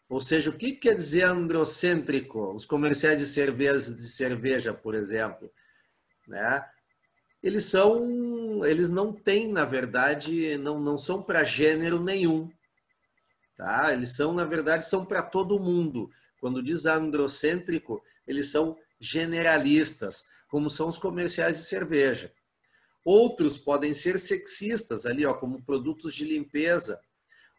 [SPEAKER 1] Ou seja, o que quer dizer androcêntrico? Os comerciais de cerveja, por exemplo, né? Eles não têm, na verdade, não são para gênero nenhum. Tá? Eles são, na verdade, são para todo mundo. Quando diz androcêntrico, eles são generalistas, como são os comerciais de cerveja. Outros podem ser sexistas, ali, ó, como produtos de limpeza,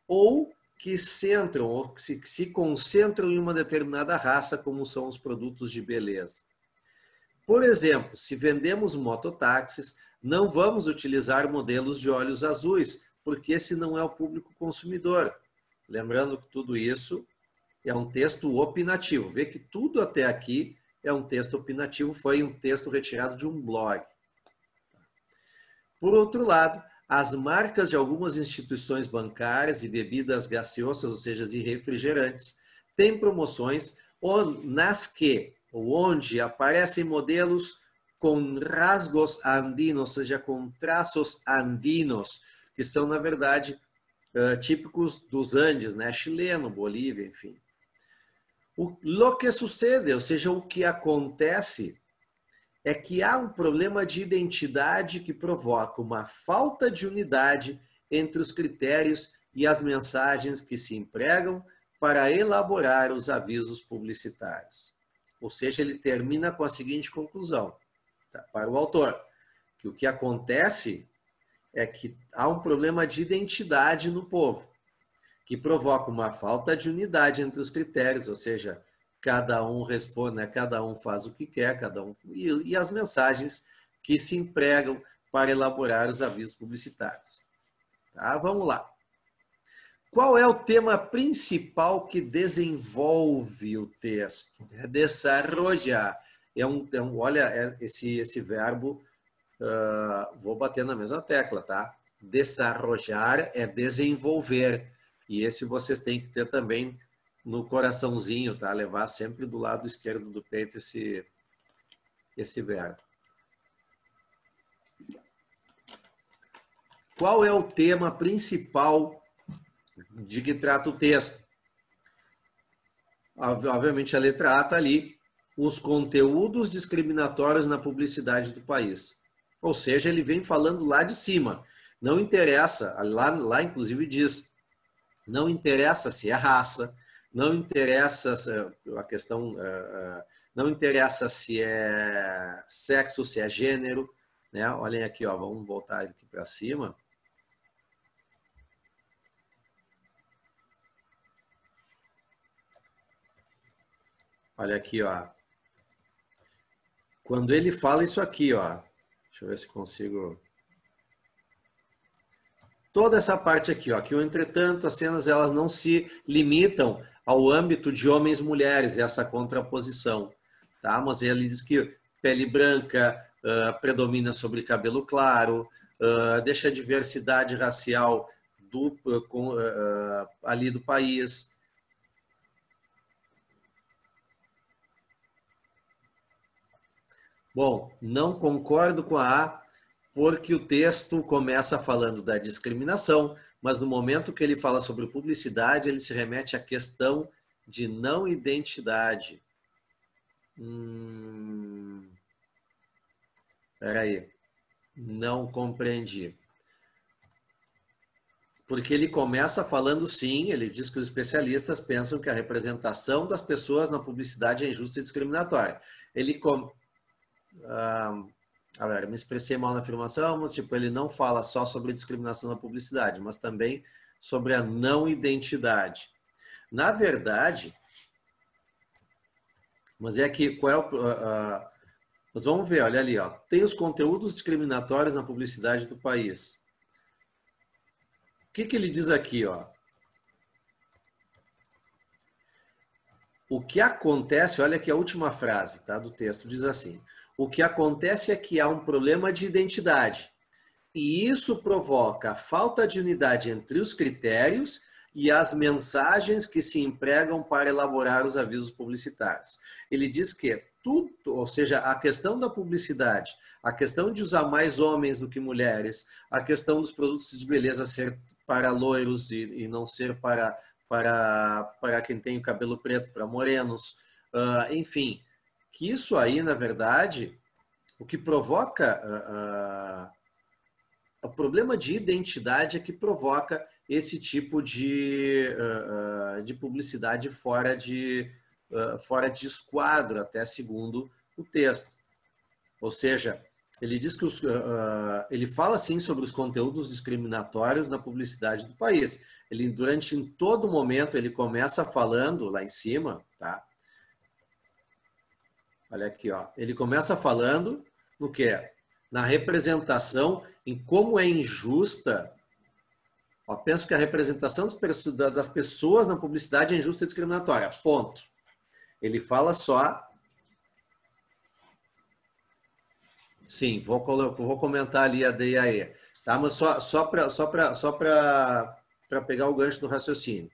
[SPEAKER 1] ou que se concentram em uma determinada raça, como são os produtos de beleza. Por exemplo, se vendemos mototáxis, não vamos utilizar modelos de olhos azuis, porque esse não é o público consumidor. Lembrando que tudo isso é um texto opinativo. Vê que tudo até aqui é um texto opinativo, foi um texto retirado de um blog. Por outro lado, as marcas de algumas instituições bancárias e bebidas gaseosas, ou seja, de refrigerantes, têm promoções onde aparecem modelos com rasgos andinos, ou seja, com traços andinos, que são, na verdade, típicos dos Andes, né? Chileno, Bolívia, enfim. Lo que sucede, ou seja, o que acontece é que há um problema de identidade que provoca uma falta de unidade entre os critérios e as mensagens que se empregam para elaborar os avisos publicitários. Ou seja, ele termina com a seguinte conclusão, tá, para o autor, que o que acontece é que há um problema de identidade no povo, que provoca uma falta de unidade entre os critérios, ou seja, cada um responde, né? Cada um faz o que quer, cada um e as mensagens que se empregam para elaborar os avisos publicitários. Tá? Vamos lá. Qual é o tema principal que desenvolve o texto? É desarrollar. Olha, esse verbo, vou bater na mesma tecla, tá? Desarrollar é desenvolver. E esse vocês têm que ter também no coraçãozinho, tá? Levar sempre do lado esquerdo do peito esse verbo. Qual é o tema principal de que trata o texto? Obviamente a letra A está ali, os conteúdos discriminatórios na publicidade do país. Ou seja, ele vem falando lá de cima. Não interessa, lá inclusive diz, não interessa se é raça, não interessa a questão, não interessa se é sexo, se é gênero, né? Olhem aqui, ó, vamos voltar aqui para cima. Olha aqui, ó. Quando ele fala isso aqui, ó, deixa eu ver se consigo. Toda essa parte aqui, ó, que entretanto as cenas elas não se limitam ao âmbito de homens e mulheres, essa contraposição, tá? Mas ele diz que pele branca predomina sobre cabelo claro, deixa a diversidade racial ali do país. Bom, não concordo com a A, porque o texto começa falando da discriminação, mas no momento que ele fala sobre publicidade, ele se remete à questão de não identidade. Espera aí, não compreendi. Porque ele começa falando sim, ele diz que os especialistas pensam que a representação das pessoas na publicidade é injusta e discriminatória. Me expressei mal na afirmação, mas tipo, ele não fala só sobre discriminação na publicidade, mas também sobre a não identidade. Na verdade, mas é que qual é mas vamos ver, olha ali, ó, tem os conteúdos discriminatórios na publicidade do país. O que ele diz aqui, ó? O que acontece, olha aqui a última frase, tá, do texto, diz assim: o que acontece é que há um problema de identidade e isso provoca a falta de unidade entre os critérios e as mensagens que se empregam para elaborar os avisos publicitários. Ele diz que tudo, ou seja, a questão da publicidade, a questão de usar mais homens do que mulheres, a questão dos produtos de beleza ser para loiros e não ser para quem tem o cabelo preto, para morenos, enfim, que isso aí, na verdade, o que provoca o problema de identidade é que provoca esse tipo de publicidade fora de esquadro, até segundo o texto. Ou seja, ele diz que ele fala sim sobre os conteúdos discriminatórios na publicidade do país. Ele, durante em todo momento, ele começa falando lá em cima, tá? Olha aqui, ó. Ele começa falando no quê? Na representação, em como é injusta. Ó, penso que a representação das pessoas na publicidade é injusta e discriminatória. Ponto. Ele fala só. Sim, vou comentar ali a D e a E. Tá? Mas só para pegar o gancho do raciocínio.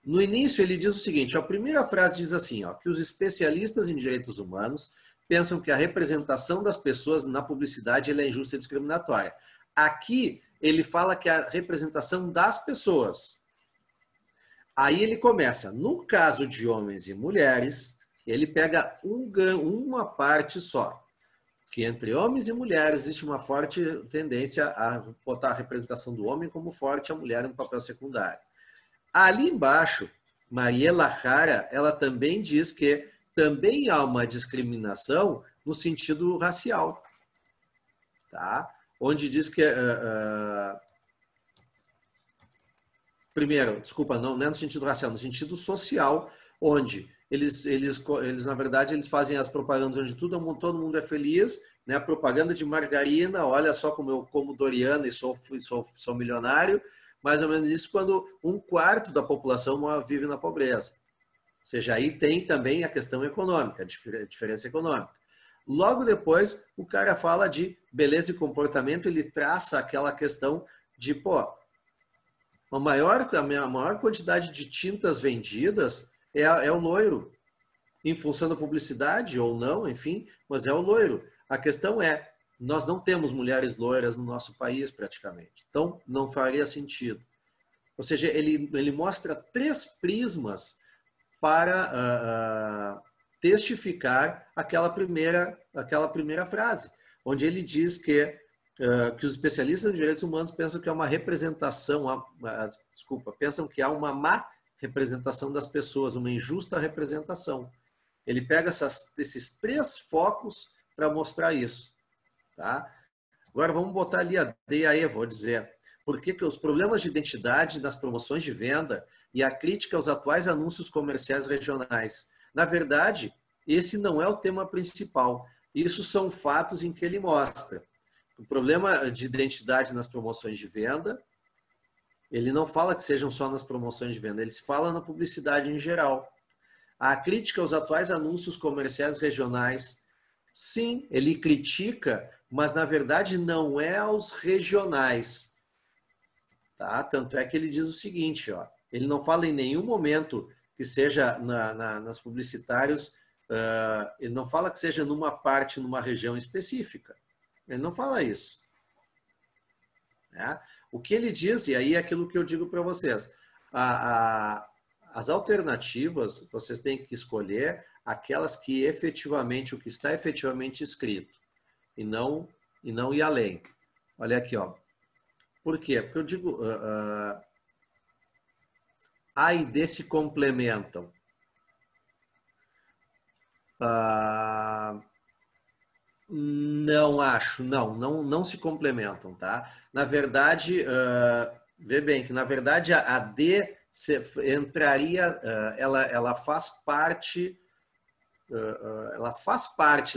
[SPEAKER 1] No início, ele diz o seguinte: a primeira frase diz assim, ó, que os especialistas em direitos humanos pensam que a representação das pessoas na publicidade ela é injusta e discriminatória. Aqui, ele fala que é a representação das pessoas. Aí ele começa, no caso de homens e mulheres, ele pega uma parte só, que entre homens e mulheres existe uma forte tendência a botar a representação do homem como forte, a mulher em papel secundário. Ali embaixo, Mariela Jara, ela também diz que também há uma discriminação no sentido racial, tá? Onde diz que... primeiro, desculpa, não é no sentido racial, no sentido social, onde eles na verdade, eles fazem as propagandas onde todo mundo é feliz, né? Propaganda de margarina, olha só como eu como Doriana e sou milionário, mais ou menos isso quando 1/4 da população vive na pobreza. Ou seja, aí tem também a questão econômica, a diferença econômica. Logo depois, o cara fala de beleza e comportamento, ele traça aquela questão de, pô, a maior quantidade de tintas vendidas é o loiro, em função da publicidade ou não, enfim, mas é o loiro. A questão é, nós não temos mulheres loiras no nosso país praticamente, então não faria sentido. Ou seja, ele mostra 3 prismas para testificar aquela primeira frase, onde ele diz que os especialistas em direitos humanos pensam que é uma representação, pensam que há uma má representação das pessoas, uma injusta representação. Ele pega esses 3 focos para mostrar isso. Tá? Agora vamos botar ali a D e a E, vou dizer. Por que os problemas de identidade nas promoções de venda e a crítica aos atuais anúncios comerciais regionais? Na verdade, esse não é o tema principal. Isso são fatos em que ele mostra. O problema de identidade nas promoções de venda, ele não fala que sejam só nas promoções de venda, ele fala na publicidade em geral. A crítica aos atuais anúncios comerciais regionais, sim, ele critica, mas na verdade não é aos regionais. Tá? Tanto é que ele diz o seguinte, ó, ele não fala em nenhum momento que seja nas publicitários, ele não fala que seja numa parte, numa região específica. Ele não fala isso. Né? O que ele diz, e aí é aquilo que eu digo para vocês, as alternativas, vocês têm que escolher aquelas que efetivamente, o que está efetivamente escrito, e não ir além. Olha aqui, ó. Por quê? Porque eu digo, A e D se complementam. Não acho, não se complementam, tá? Na verdade, vê bem que na verdade a D entraria, ela faz parte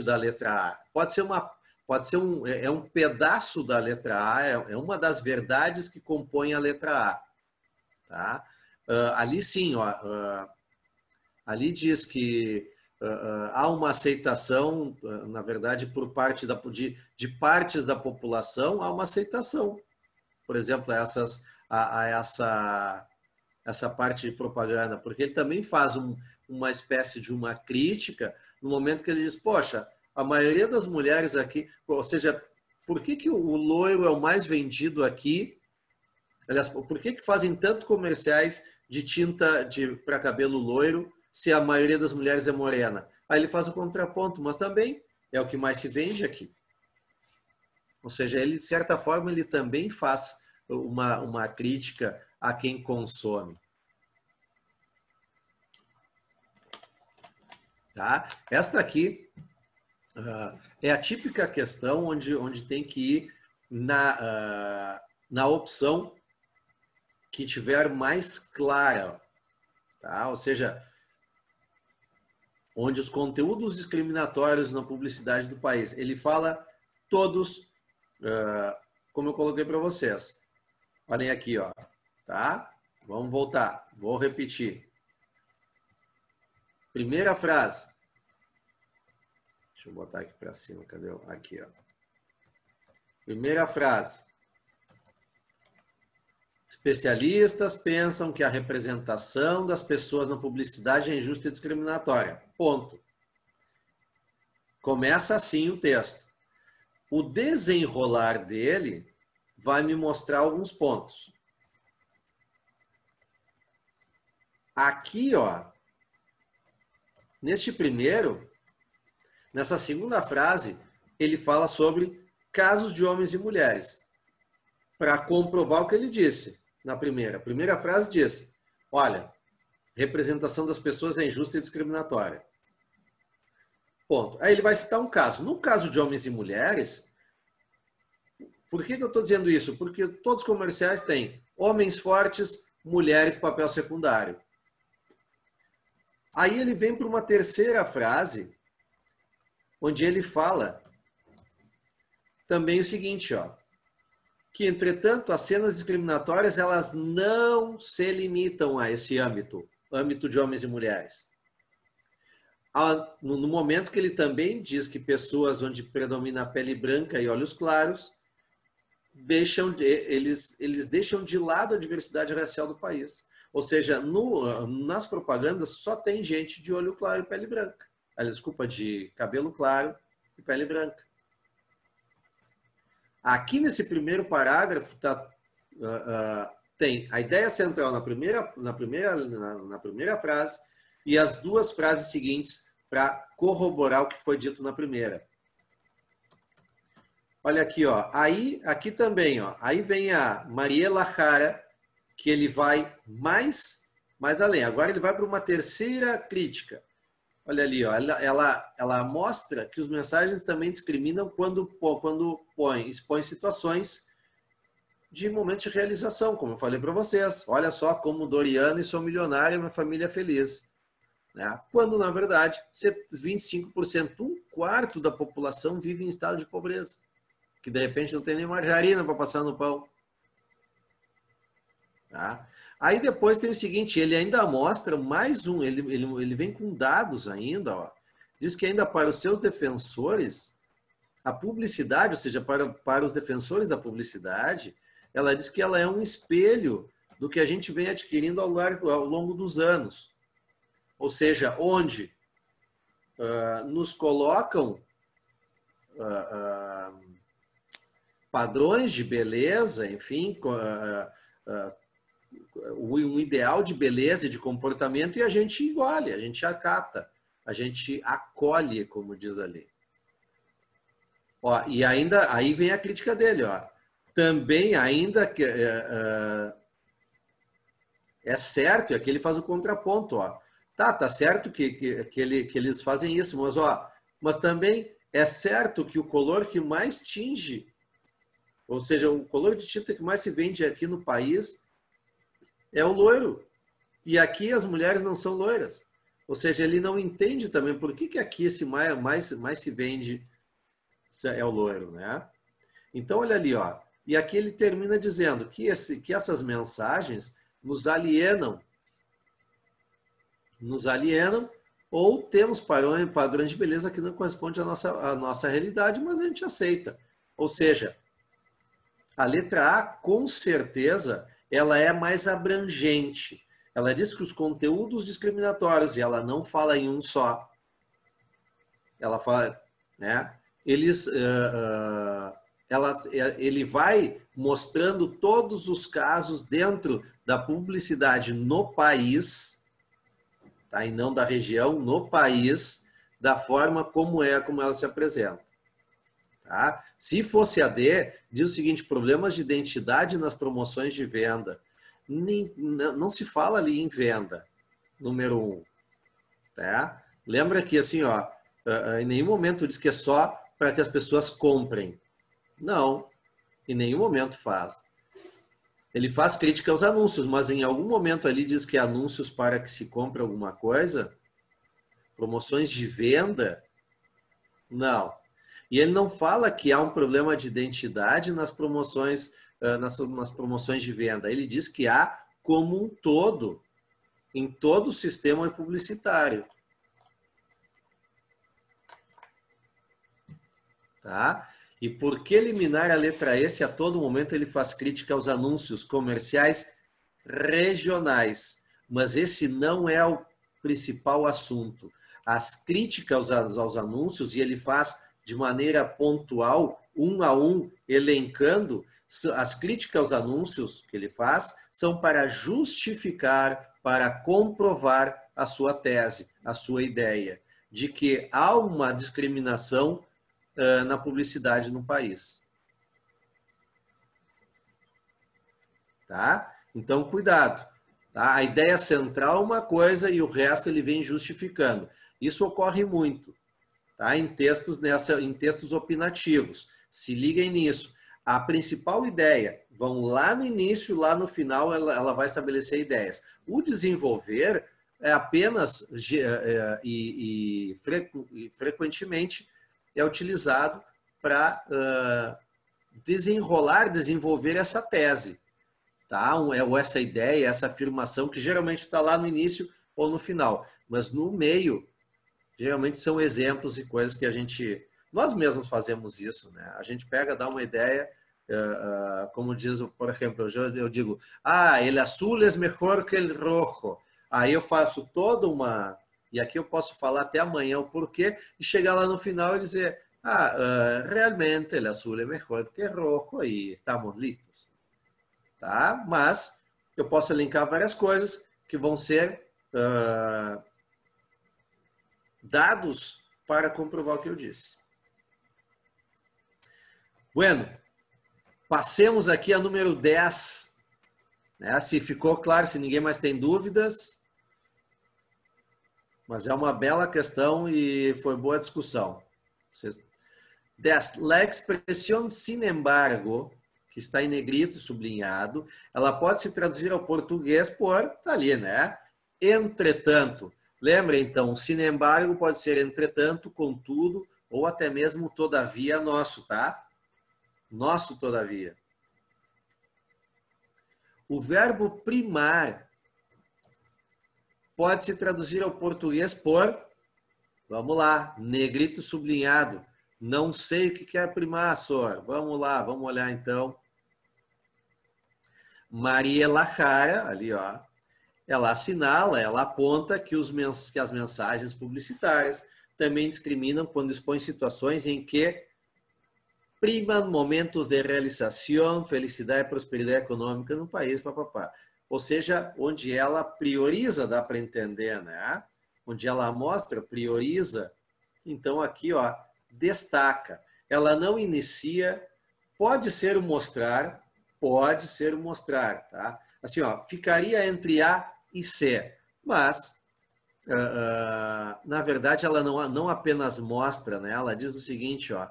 [SPEAKER 1] da letra A. Pode ser um pedaço da letra A, é uma das verdades que compõem a letra A, tá? Ali sim, ó, ali diz que há uma aceitação, na verdade, por parte de partes da população, há uma aceitação. Por exemplo, essa parte de propaganda, porque ele também faz uma espécie de uma crítica no momento que ele diz, poxa, a maioria das mulheres aqui, ou seja, por que o loiro é o mais vendido aqui? Aliás, por que fazem tanto comerciais de tinta para cabelo loiro se a maioria das mulheres é morena? Aí ele faz o contraponto, mas também é o que mais se vende aqui. Ou seja, ele, de certa forma, ele também faz uma crítica a quem consome. Tá? Esta aqui é a típica questão onde tem que ir na opção que tiver mais clara. Tá? Ou seja, onde os conteúdos discriminatórios na publicidade do país, ele fala todos, como eu coloquei para vocês. Olhem aqui, ó, tá? Vamos voltar, vou repetir. Primeira frase. Deixa eu botar aqui para cima, cadê? Aqui, ó. Primeira frase. Especialistas pensam que a representação das pessoas na publicidade é injusta e discriminatória. Ponto. Começa assim o texto. O desenrolar dele vai me mostrar alguns pontos. Aqui, ó, neste primeiro, nessa segunda frase, ele fala sobre casos de homens e mulheres, para comprovar o que ele disse na primeira. A primeira frase diz, olha, representação das pessoas é injusta e discriminatória. Ponto. Aí ele vai citar um caso. No caso de homens e mulheres, por que eu estou dizendo isso? Porque todos os comerciais têm homens fortes, mulheres papel secundário. Aí ele vem para uma terceira frase, onde ele fala também o seguinte, ó, que, entretanto, as cenas discriminatórias elas não se limitam a esse âmbito de homens e mulheres. No momento que ele também diz que pessoas onde predomina a pele branca e olhos claros, eles deixam de lado a diversidade racial do país. Ou seja, nas propagandas só tem gente de olho claro e pele branca. Desculpa, de cabelo claro e pele branca. Aqui nesse primeiro parágrafo tem a ideia central na primeira frase e as duas frases seguintes para corroborar o que foi dito na primeira. Olha aqui, ó. Aqui também, ó. Aí vem a Mariela Jara, que ele vai mais além. Agora ele vai para uma terceira crítica. Olha ali, ó. Ela mostra que os mensagens também discriminam quando expõe situações de momentos de realização, como eu falei para vocês. Olha só como Doriana e sou milionária, minha família é feliz. Né? Quando, na verdade, 25%, um quarto da população vive em estado de pobreza. Que, de repente, não tem nem margarina para passar no pão. Tá? Aí depois tem o seguinte, ele ainda mostra mais um, ele vem com dados ainda, ó. Diz que ainda para os seus defensores, a publicidade, ou seja, para os defensores da publicidade, ela diz que ela é um espelho do que a gente vem adquirindo ao longo dos anos. Ou seja, onde nos colocam padrões de beleza, enfim, um ideal de beleza e de comportamento e a gente engole, a gente acata, a gente acolhe, como diz ali. Ó, e ainda, aí vem a crítica dele, ó. Também ainda que é certo, e aqui ele faz o contraponto, ó. Tá certo que eles fazem isso, mas também é certo que o color que mais tinge, ou seja, o color de tinta que mais se vende aqui no país é o loiro. E aqui as mulheres não são loiras. Ou seja, ele não entende também por que aqui esse mais se vende é o loiro, né? Então, olha ali, ó. E aqui ele termina dizendo que essas mensagens nos alienam ou temos padrões de beleza que não correspondem à nossa realidade, mas a gente aceita. Ou seja, a letra A, com certeza, ela é mais abrangente. Ela diz que os conteúdos discriminatórios, e ela não fala em um só, ela fala, né? Ele vai mostrando todos os casos dentro da publicidade no país, tá? E não da região, no país, da forma como ela se apresenta. Tá? Se fosse a D, diz o seguinte, problemas de identidade nas promoções de venda. Não se fala ali em venda, número 1. Tá? Lembra que assim, ó, em nenhum momento diz que é só para que as pessoas comprem. Não, em nenhum momento faz. Ele faz crítica aos anúncios, mas em algum momento ali diz que anúncios para que se compre alguma coisa, promoções de venda, não. E ele não fala que há um problema de identidade nas promoções de venda. Ele diz que há como um todo, em todo o sistema publicitário. Tá? E por que eliminar a letra E se a todo momento ele faz crítica aos anúncios comerciais regionais? Mas esse não é o principal assunto. As críticas aos anúncios, e ele faz de maneira pontual, um a um, elencando, As críticas aos anúncios que ele faz são para justificar, para comprovar a sua tese, a sua ideia, de que há uma discriminação na publicidade no país. Tá? Então, cuidado. Tá? A ideia central é uma coisa e o resto ele vem justificando. Isso ocorre muito, tá? Em textos opinativos. Se liguem nisso. A principal ideia, vão lá no início, lá no final, ela vai estabelecer ideias. O desenvolver é apenas e frequentemente é utilizado para desenvolver essa tese, tá? Ou essa ideia, essa afirmação, que geralmente está lá no início ou no final. Mas no meio, geralmente são exemplos e coisas que nós mesmos fazemos isso, né? A gente pega, dá uma ideia, como diz, por exemplo, eu digo, el azul é melhor que el rojo. Aí eu faço toda uma... E aqui eu posso falar até amanhã o porquê e chegar lá no final e dizer, realmente el azul é melhor que el rojo e estamos listos. Tá? Mas eu posso elencar várias coisas que vão ser dados para comprovar o que eu disse. Bueno, passemos aqui a número 10. Né? Se ficou claro, se ninguém mais tem dúvidas. Mas é uma bela questão e foi boa discussão. 10. La expresión sin embargo, que está em negrito sublinhado, ela pode se traduzir ao português por, tá ali, né? Entretanto. Lembra, então, sin embargo pode ser entretanto, contudo, ou até mesmo todavia nosso, tá? Nosso todavia. O verbo primar pode se traduzir ao português por, vamos lá, negrito sublinhado. Não sei o que é primar, Sor. Vamos lá, vamos olhar então. Maria Lajara, ali ó, ela assinala, ela aponta que as mensagens publicitárias também discriminam quando expõem situações em que primam momentos de realização, felicidade e prosperidade econômica no país, papapá. Ou seja, onde ela prioriza, dá para entender, né? Onde ela mostra, prioriza. Então aqui, ó, destaca. Ela não inicia, pode ser o mostrar, tá? Assim, ó, ficaria entre A e C, mas na verdade ela não apenas mostra, né? Ela diz o seguinte, ó,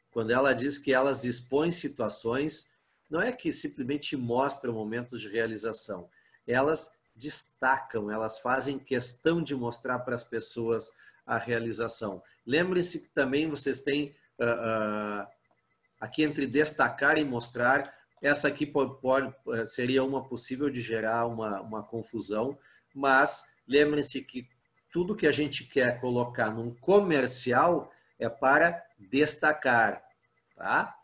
[SPEAKER 1] quando ela diz que elas expõem situações, não é que simplesmente mostram momentos de realização, elas destacam, elas fazem questão de mostrar para as pessoas a realização. Lembre-se que também vocês têm aqui entre destacar e mostrar, essa aqui seria uma possível de gerar uma confusão, mas lembrem-se que tudo que a gente quer colocar num comercial é para destacar, tá?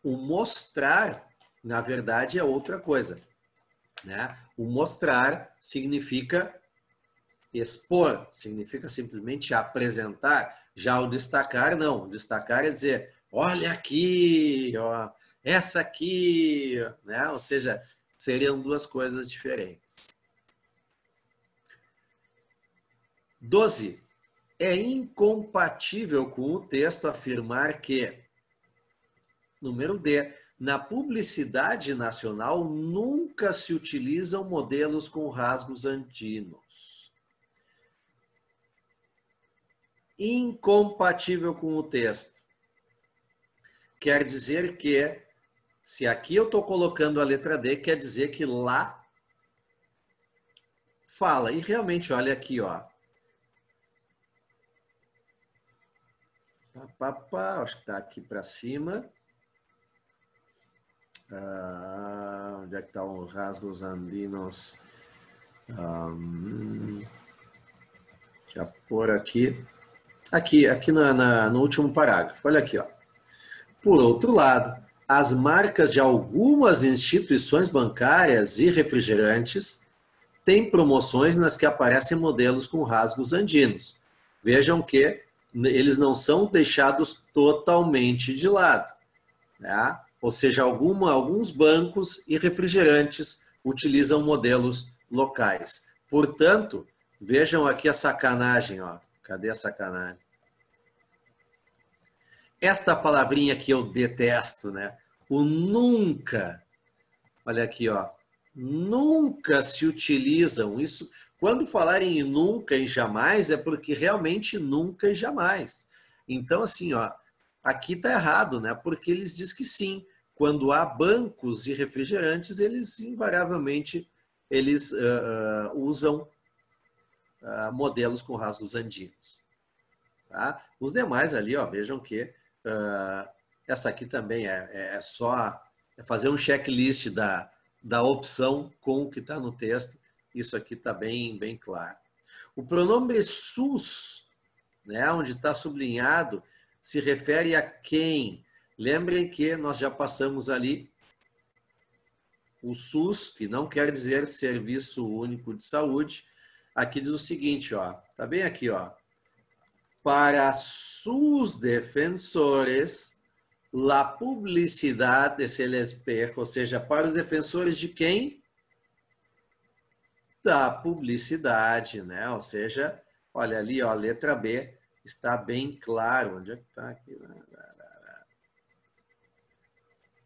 [SPEAKER 1] O mostrar, na verdade, é outra coisa, né? O mostrar significa expor, significa simplesmente apresentar. Já o destacar, não. O destacar é dizer, olha aqui, ó, essa aqui, né? Ou seja, seriam duas coisas diferentes. 12. É incompatível com o texto afirmar que, número D, na publicidade nacional nunca se utilizam modelos com rasgos andinos. Incompatível com o texto. Quer dizer que, se aqui eu estou colocando a letra D, quer dizer que lá fala. E realmente, olha aqui, ó. Acho que está aqui para cima. Onde é que estão os rasgos andinos? Deixa eu pôr aqui. Aqui no último parágrafo. Olha aqui, ó. Por outro lado, as marcas de algumas instituições bancárias e refrigerantes têm promoções nas que aparecem modelos com rasgos andinos. Vejam que eles não são deixados totalmente de lado. né? Ou seja, alguns bancos e refrigerantes utilizam modelos locais. Portanto, vejam aqui a sacanagem, ó. Cadê a sacanagem? Esta palavrinha que eu detesto, né? O nunca. Olha aqui, ó. Nunca se utilizam isso. Quando falarem em nunca e jamais, é porque realmente nunca e jamais. Então, assim, ó, aqui tá errado, né? Porque eles dizem que sim. Quando há bancos de refrigerantes, eles invariavelmente usam modelos com rasgos andinos. Tá? Os demais ali, ó, vejam que essa aqui também é só fazer um checklist da opção com o que está no texto. Isso aqui está bem, bem claro. O pronome sus, né, onde está sublinhado, se refere a quem? Lembrem que nós já passamos ali o SUS, que não quer dizer Serviço Único de Saúde. Aqui diz o seguinte, ó, tá bem aqui, ó. Para sus defensores, la publicidade es el espejo, ou seja, para os defensores de quem? Da publicidade, né? Ou seja, olha ali, ó, letra B, está bem claro. Onde é que está aqui?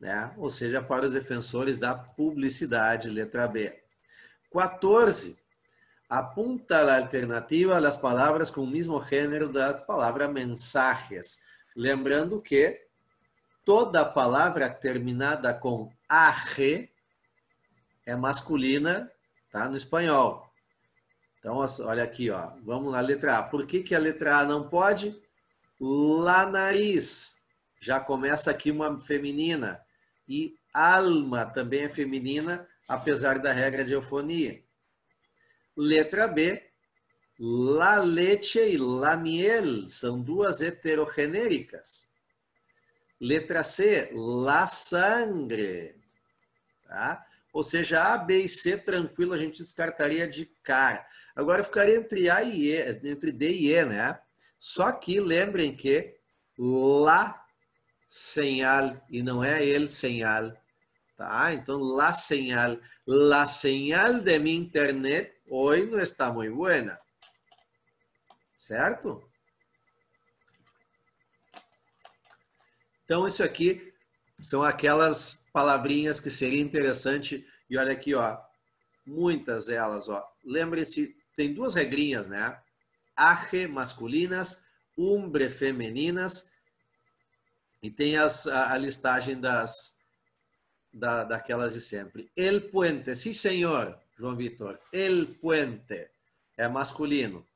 [SPEAKER 1] Né? Ou seja, para os defensores da publicidade, letra B. 14. Apunta a alternativa a las palavras com o mesmo gênero da palavra mensajes. Lembrando que toda palavra terminada com AG é masculina, tá? No espanhol. Então, olha aqui, ó. Vamos na letra A. Por que a letra A não pode? La nariz. Já começa aqui uma feminina. E alma também é feminina, apesar da regra de eufonia. Letra B. La leche e la miel são duas heterogenéricas. Letra C, la sangre. Tá? Ou seja, A, B e C, tranquilo, a gente descartaria de cara. Agora ficaria entre A e E, entre D e E, né? Só que lembrem que la señal, e não é el señal. Tá? Então, la señal de mi internet hoy não está muito buena. Certo? Então, isso aqui são aquelas palavrinhas que seria interessante. E olha aqui, ó, muitas elas, ó. Lembre-se, tem duas regrinhas, né? Aje masculinas, umbre femininas, e tem a listagem daquelas de sempre. El puente, sim, senhor, João Vitor. El puente é masculino.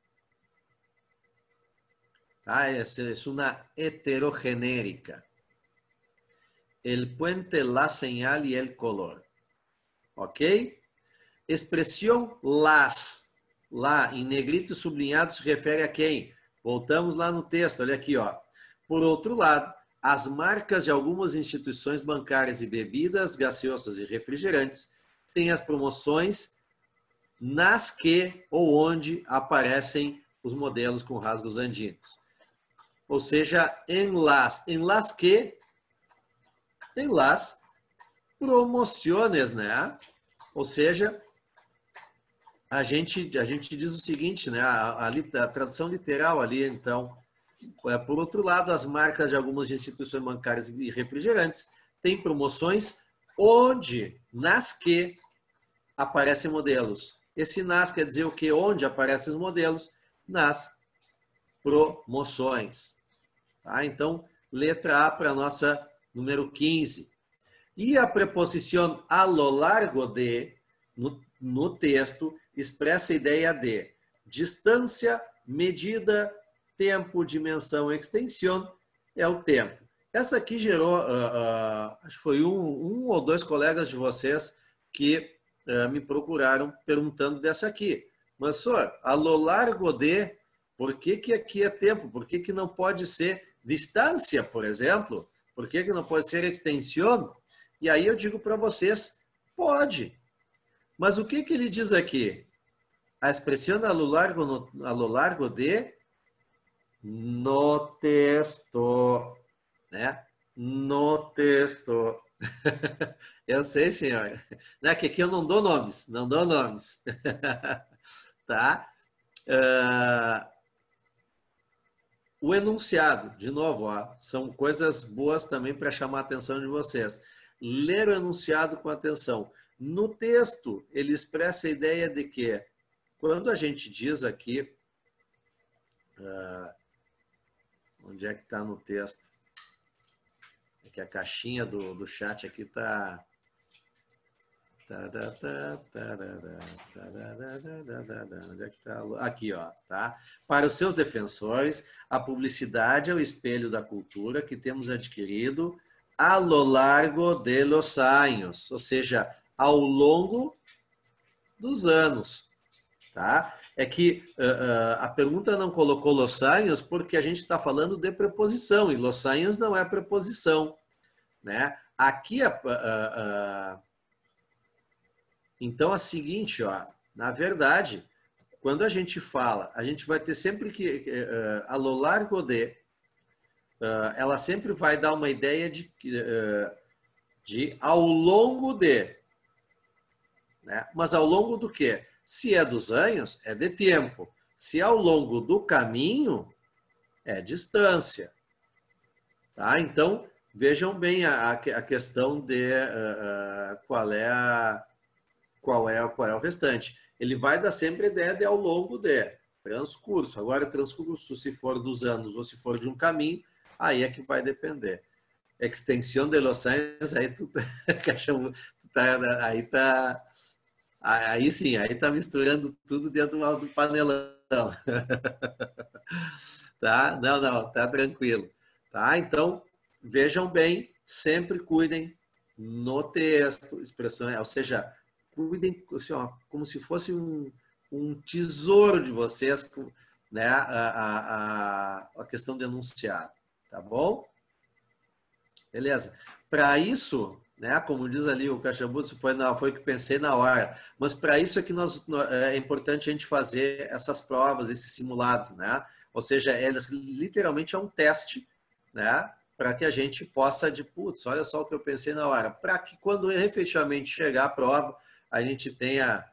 [SPEAKER 1] Ah, é uma heterogenérica. El puente, la señal y el color. Ok? Expressão las. Lá, em negrito sublinhado, se refere a quem? Voltamos lá no texto, olha aqui, ó. Por outro lado, as marcas de algumas instituições bancárias e bebidas gaseosas e refrigerantes têm as promoções nas que ou onde aparecem os modelos com rasgos andinos. Ou seja, em las que, em las promociones, né? Ou seja, a gente diz o seguinte, né? A tradução literal ali, então, por outro lado, as marcas de algumas instituições bancárias e refrigerantes têm promoções onde, nas que aparecem modelos. Esse nas quer dizer o que? Onde aparecem os modelos? Nas promoções. Tá? Então, letra A para a nossa número 15. E a preposição a lo largo de, no texto, expressa a ideia de distância, medida, tempo, dimensão, extensão, é o tempo. Essa aqui gerou, acho que foi um ou dois colegas de vocês que me procuraram perguntando dessa aqui. Mas, senhor, a lo largo de, por que aqui é tempo? Por que não pode ser distância, por exemplo? Por que não pode ser extensão? E aí eu digo para vocês, pode. Mas o que ele diz aqui? A expressão a lo largo de no texto, né? no texto. Eu sei, senhor. Né, que aqui eu não dou nomes, não dou nomes. Tá? O enunciado, de novo, ó, são coisas boas também para chamar a atenção de vocês. Ler o enunciado com atenção. No texto, ele expressa a ideia de que, quando a gente diz aqui, onde é que está no texto? É que a caixinha do chat aqui está... Onde é que tá? Aqui, ó, tá? Para os seus defensores, a publicidade é o espelho da cultura que temos adquirido a lo largo de los años, ou seja, ao longo dos anos, tá? É que a pergunta não colocou los años porque a gente está falando de preposição e los años não é preposição, né? Aqui então, é o seguinte, ó, na verdade, quando a gente fala, a gente vai ter sempre que, a lo largo de, ela sempre vai dar uma ideia de ao longo de, né? Mas ao longo do quê? Se é dos anos, é de tempo. Se é ao longo do caminho, é distância. Tá? Então, vejam bem a questão de qual é o restante. Ele vai dar sempre a ideia de ao longo de transcurso. Agora, transcurso, se for dos anos ou se for de um caminho, aí é que vai depender. Extensão de los años, aí sim, aí tá misturando tudo dentro do panelão. Tá? Não, tá tranquilo. Tá? Então, vejam bem, sempre cuidem no texto, expressões, ou seja, cuidem assim, ó, como se fosse um tesouro de vocês, né? A questão de enunciado, tá bom? Beleza. Para isso, né? Como diz ali o Cachambuto, foi o que pensei na hora. Mas para isso é que é importante a gente fazer essas provas, esses simulados, né? Ou seja, literalmente é um teste, né? Para que a gente possa, putz, olha só o que eu pensei na hora. Para que quando efetivamente chegar a prova, a gente tenha,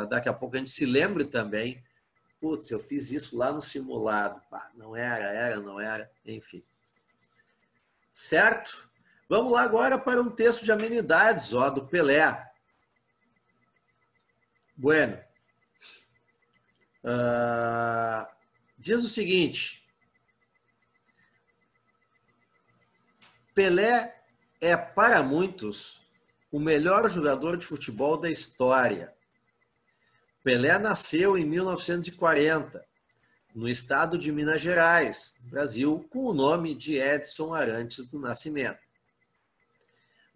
[SPEAKER 1] daqui a pouco a gente se lembre também, putz, eu fiz isso lá no simulado. Não era, não era, enfim. Certo? Vamos lá agora para um texto de amenidades, ó, do Pelé. Bueno. Diz o seguinte: Pelé é, para muitos, o melhor jogador de futebol da história. Pelé nasceu em 1940, no estado de Minas Gerais, Brasil, com o nome de Edson Arantes do Nascimento.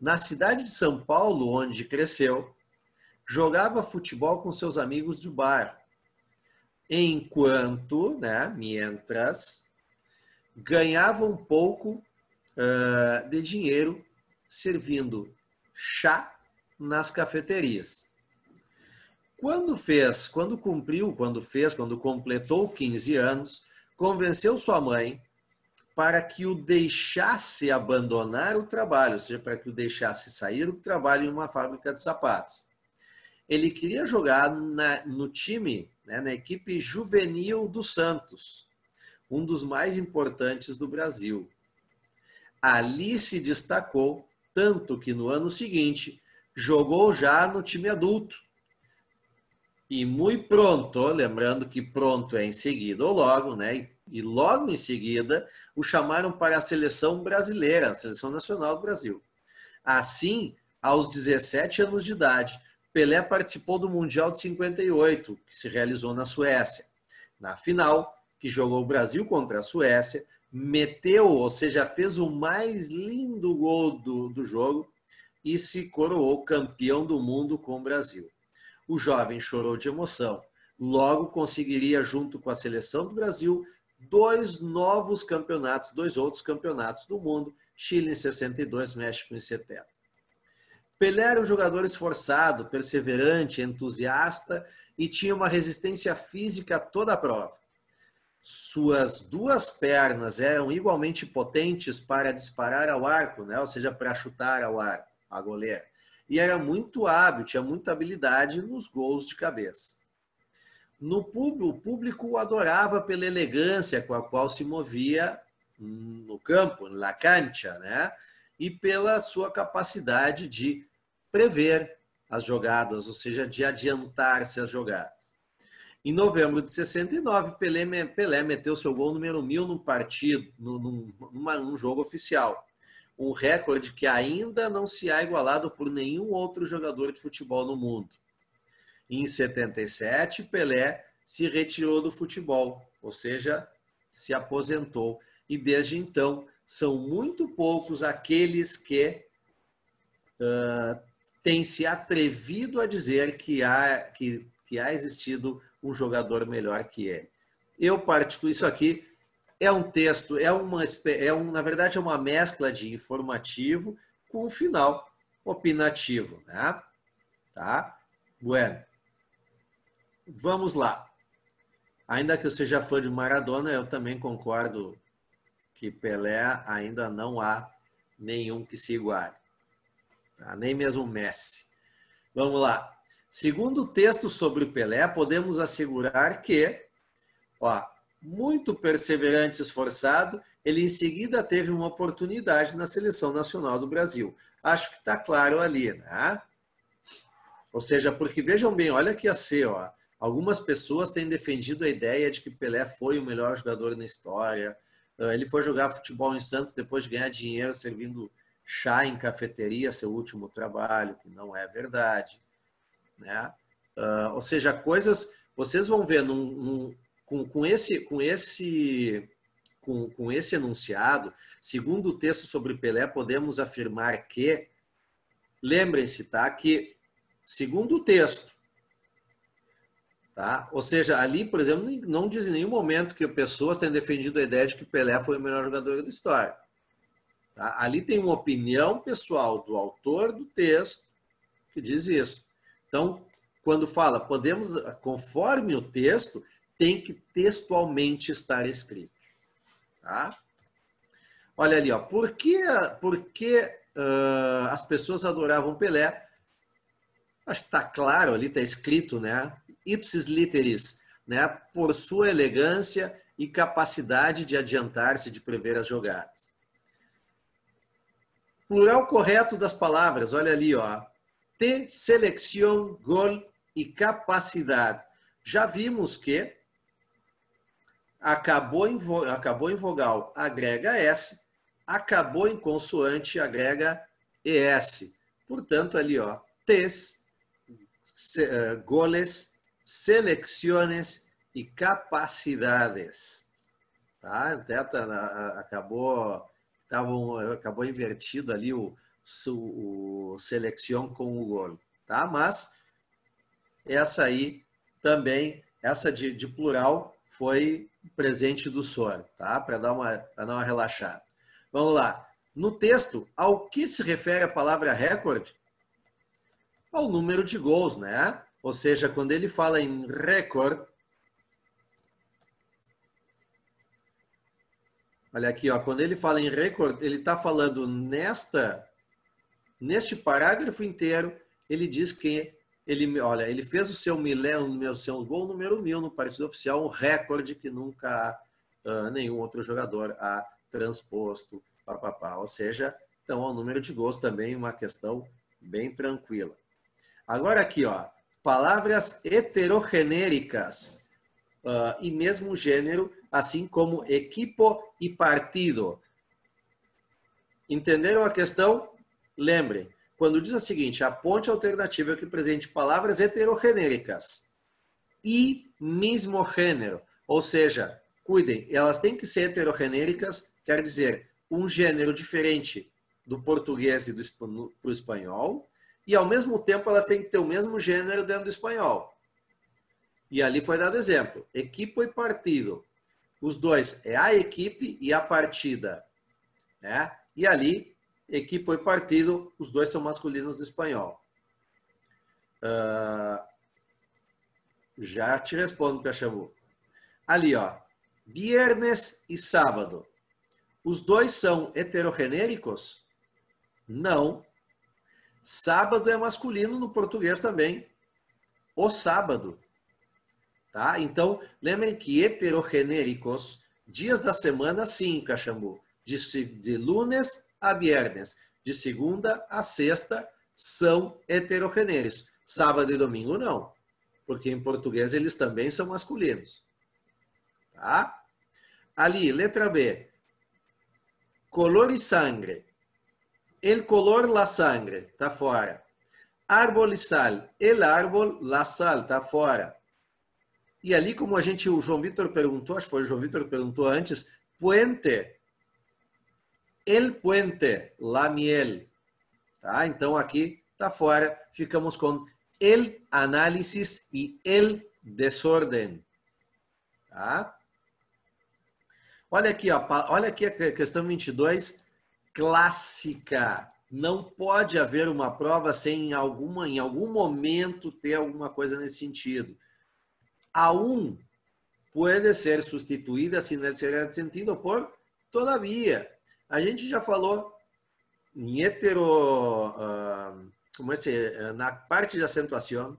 [SPEAKER 1] Na cidade de São Paulo, onde cresceu, jogava futebol com seus amigos do bairro, mientras, ganhava um pouco de dinheiro servindo chá nas cafeterias. Quando completou 15 anos, convenceu sua mãe para que o deixasse abandonar o trabalho, ou seja, para que o deixasse sair do trabalho em uma fábrica de sapatos. Ele queria jogar no time, né, na equipe juvenil do Santos, um dos mais importantes do Brasil. Ali se destacou, tanto que no ano seguinte jogou já no time adulto. E muito pronto, lembrando que pronto é em seguida ou logo, né? E logo em seguida o chamaram para a seleção brasileira, a seleção nacional do Brasil. Assim, aos 17 anos de idade, Pelé participou do Mundial de 58, que se realizou na Suécia. Na final, que jogou o Brasil contra a Suécia, meteu, ou seja, fez o mais lindo gol do jogo e se coroou campeão do mundo com o Brasil. O jovem chorou de emoção. Logo conseguiria, junto com a seleção do Brasil, dois outros campeonatos do mundo, Chile em 62, México em 70. Pelé era um jogador esforçado, perseverante, entusiasta e tinha uma resistência física a toda a prova. suas duas pernas eram igualmente potentes para disparar ao arco, né? Ou seja, para chutar ao arco, a goleira. E era muito hábil, tinha muita habilidade nos gols de cabeça. No público, o público o adorava pela elegância com a qual se movia no campo, na cancha, né? E pela sua capacidade de prever as jogadas, ou seja, de adiantar-se às jogadas. Em novembro de 69, Pelé meteu seu gol número 1000 num partido, num jogo oficial. Um recorde que ainda não se há igualado por nenhum outro jogador de futebol no mundo. Em 77, Pelé se retirou do futebol, ou seja, se aposentou. E desde então, são muito poucos aqueles que têm se atrevido a dizer que há existido um jogador melhor que ele. Eu parto isso aqui. É um texto, na verdade, é uma mescla de informativo com um final opinativo, né? Tá? Bueno. Vamos lá. Ainda que eu seja fã de Maradona, eu também concordo que Pelé ainda não há nenhum que se iguale. Tá? Nem mesmo Messi. Vamos lá. Segundo o texto sobre Pelé, podemos assegurar que, muito perseverante e esforçado, ele em seguida teve uma oportunidade na Seleção Nacional do Brasil. Acho que está claro ali, né? Ou seja, porque vejam bem, olha aqui a C, algumas pessoas têm defendido a ideia de que Pelé foi o melhor jogador na história. Ele foi jogar futebol em Santos depois de ganhar dinheiro servindo chá em cafeteria, seu último trabalho, que não é verdade, né? Ou seja, coisas, vocês vão ver com esse enunciado, segundo o texto sobre Pelé, podemos afirmar que, lembrem-se, tá, que segundo o texto, tá? Ou seja, ali, por exemplo, não diz em nenhum momento que pessoas têm defendido a ideia de que Pelé foi o melhor jogador da história. Tá? Ali tem uma opinião pessoal do autor do texto que diz isso. Então, quando fala, conforme o texto, tem que textualmente estar escrito. Tá? Olha ali, por que as pessoas adoravam Pelé? Acho que está claro ali, está escrito, né? Ipsis literis, né? Por sua elegância e capacidade de adiantar-se, de prever as jogadas. Plural correto das palavras, olha ali, Te, selección, gol e capacidade. Já vimos que acabou em vogal, agrega S, acabou em consoante, agrega ES. Portanto, ali, tes, goles, selecciones e capacidades. Tá? Até acabou invertido ali o selección com o gol. Tá? Mas essa aí também, essa de plural, foi presente do Sor, tá? Para dar uma relaxada. Vamos lá. No texto, ao que se refere a palavra recorde? Ao número de gols, né? Ou seja, quando ele fala em recorde, olha aqui, quando ele fala em recorde, ele está falando neste parágrafo inteiro, ele diz que ele fez o seu gol número 1000 no partido oficial, um recorde que nunca nenhum outro jogador ha transposto. Ou seja, então, o número de gols também uma questão bem tranquila. Agora aqui, palavras heterogenéricas e mesmo gênero, assim como equipo e partido. Entenderam a questão? Lembrem, quando diz o seguinte, a ponte alternativa que presente palavras heterogenéricas e mesmo gênero, ou seja, cuidem, elas têm que ser heterogenéricas, quer dizer, um gênero diferente do português e do espanhol, e ao mesmo tempo elas têm que ter o mesmo gênero dentro do espanhol. E ali foi dado exemplo, equipo e partido. Os dois é a equipe e a partida, né? E ali, equipo e partido, os dois são masculinos no espanhol. Já te respondo, Cachabu. Ali, viernes e sábado. Os dois são heterogenéricos? Não. Sábado é masculino no português também. O sábado. Tá? Então, lembrem que heterogenéricos, dias da semana, sim, Caxambu. De lunes a viernes. De segunda a sexta, são heterogenéricos. Sábado e domingo, não. Porque em português eles também são masculinos. Tá? Ali, letra B. Color e sangre. El color, la sangre. Tá fora. Árbol e sal. El árbol, la sal. Tá fora. E ali, como o João Vitor perguntou, acho que foi o João Vitor que perguntou antes, puente. El puente, la miel. Tá? Então, aqui tá fora. Ficamos com el análisis e el desorden. Tá? Olha aqui, ó, olha aqui a questão 22, clássica. Não pode haver uma prova sem em algum momento ter alguma coisa nesse sentido. Aún pode ser substituída, sin el ser sentido, por todavia. A gente já falou em na parte de acentuação,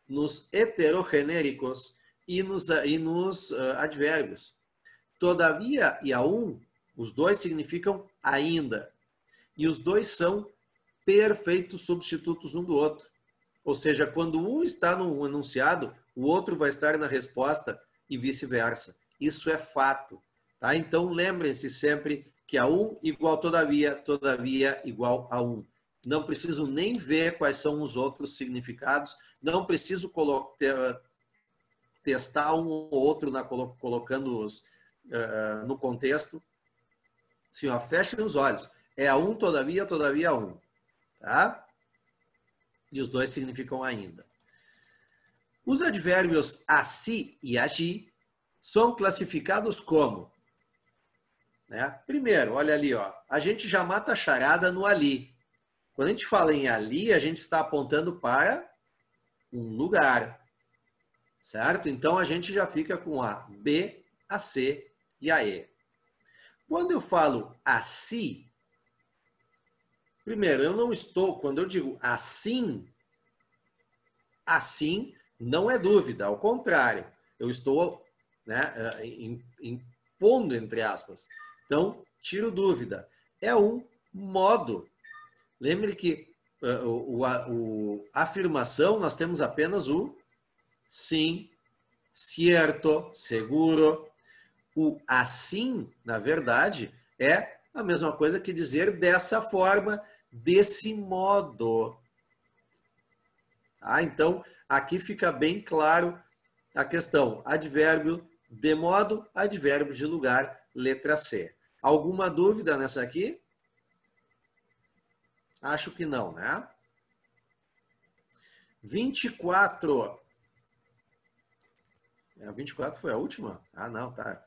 [SPEAKER 1] nos heterogenéricos e nos advérbios. Todavia e aún, os dois significam ainda. E os dois são perfeitos substitutos um do outro. Ou seja, quando um está no enunciado, o outro vai estar na resposta e vice-versa. Isso é fato. Tá? Então, lembrem-se sempre que aún igual todavia, todavia igual a um. Não preciso nem ver quais são os outros significados, não preciso testar um ou outro colocando-os no contexto. Assim, ó, fechem os olhos. É a um, todavia, todavia a um. Tá? E os dois significam ainda. Os advérbios así e agir são classificados como? Né? Primeiro, olha ali, ó, a gente já mata a charada no ali. Quando a gente fala em ali, a gente está apontando para um lugar. Certo? Então, a gente já fica com a B, a C e a E. Quando eu falo assim, primeiro, eu não estou, quando eu digo assim, assim não é dúvida, ao contrário, eu estou, né, impondo, entre aspas. Então, tiro dúvida. É um modo. Lembre que a afirmação, nós temos apenas o sim, cierto, seguro. O assim, na verdade, é a mesma coisa que dizer dessa forma, desse modo. Tá? Então, aqui fica bem claro a questão. Advérbio de modo, advérbio de lugar, letra C. Alguma dúvida nessa aqui? Acho que não, né? 24. 24 foi a última? Ah, não, tá.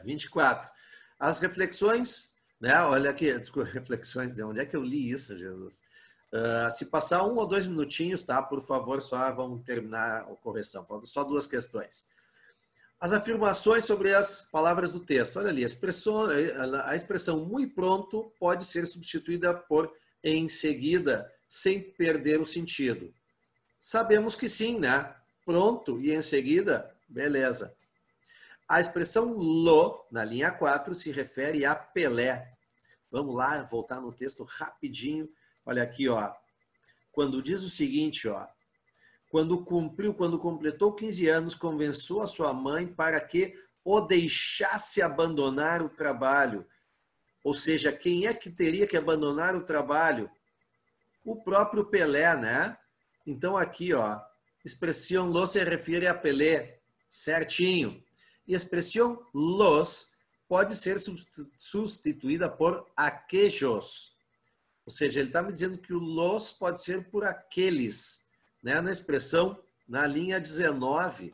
[SPEAKER 1] 24. As reflexões, né? Olha aqui, desculpa, reflexões, de onde é que eu li isso, Jesus? Se passar 1 ou 2 minutinhos, tá? Por favor, só vamos terminar a correção. Faltam só 2 questões. As afirmações sobre as palavras do texto. Olha ali, a expressão muito pronto pode ser substituída por em seguida, sem perder o sentido. Sabemos que sim, né? Pronto e em seguida, beleza. A expressão lo, na linha 4, se refere a Pelé. Vamos lá, voltar no texto rapidinho. Olha aqui, ó. Quando diz o seguinte, ó. Quando completou 15 anos, convenceu a sua mãe para que o deixasse abandonar o trabalho. Ou seja, quem é que teria que abandonar o trabalho? O próprio Pelé, né? Então aqui, ó. Expressão lo se refere a Pelé. Certinho. E a expressão los pode ser substituída por aquellos. Ou seja, ele está me dizendo que o los pode ser por aqueles. Né? Na expressão, na linha 19.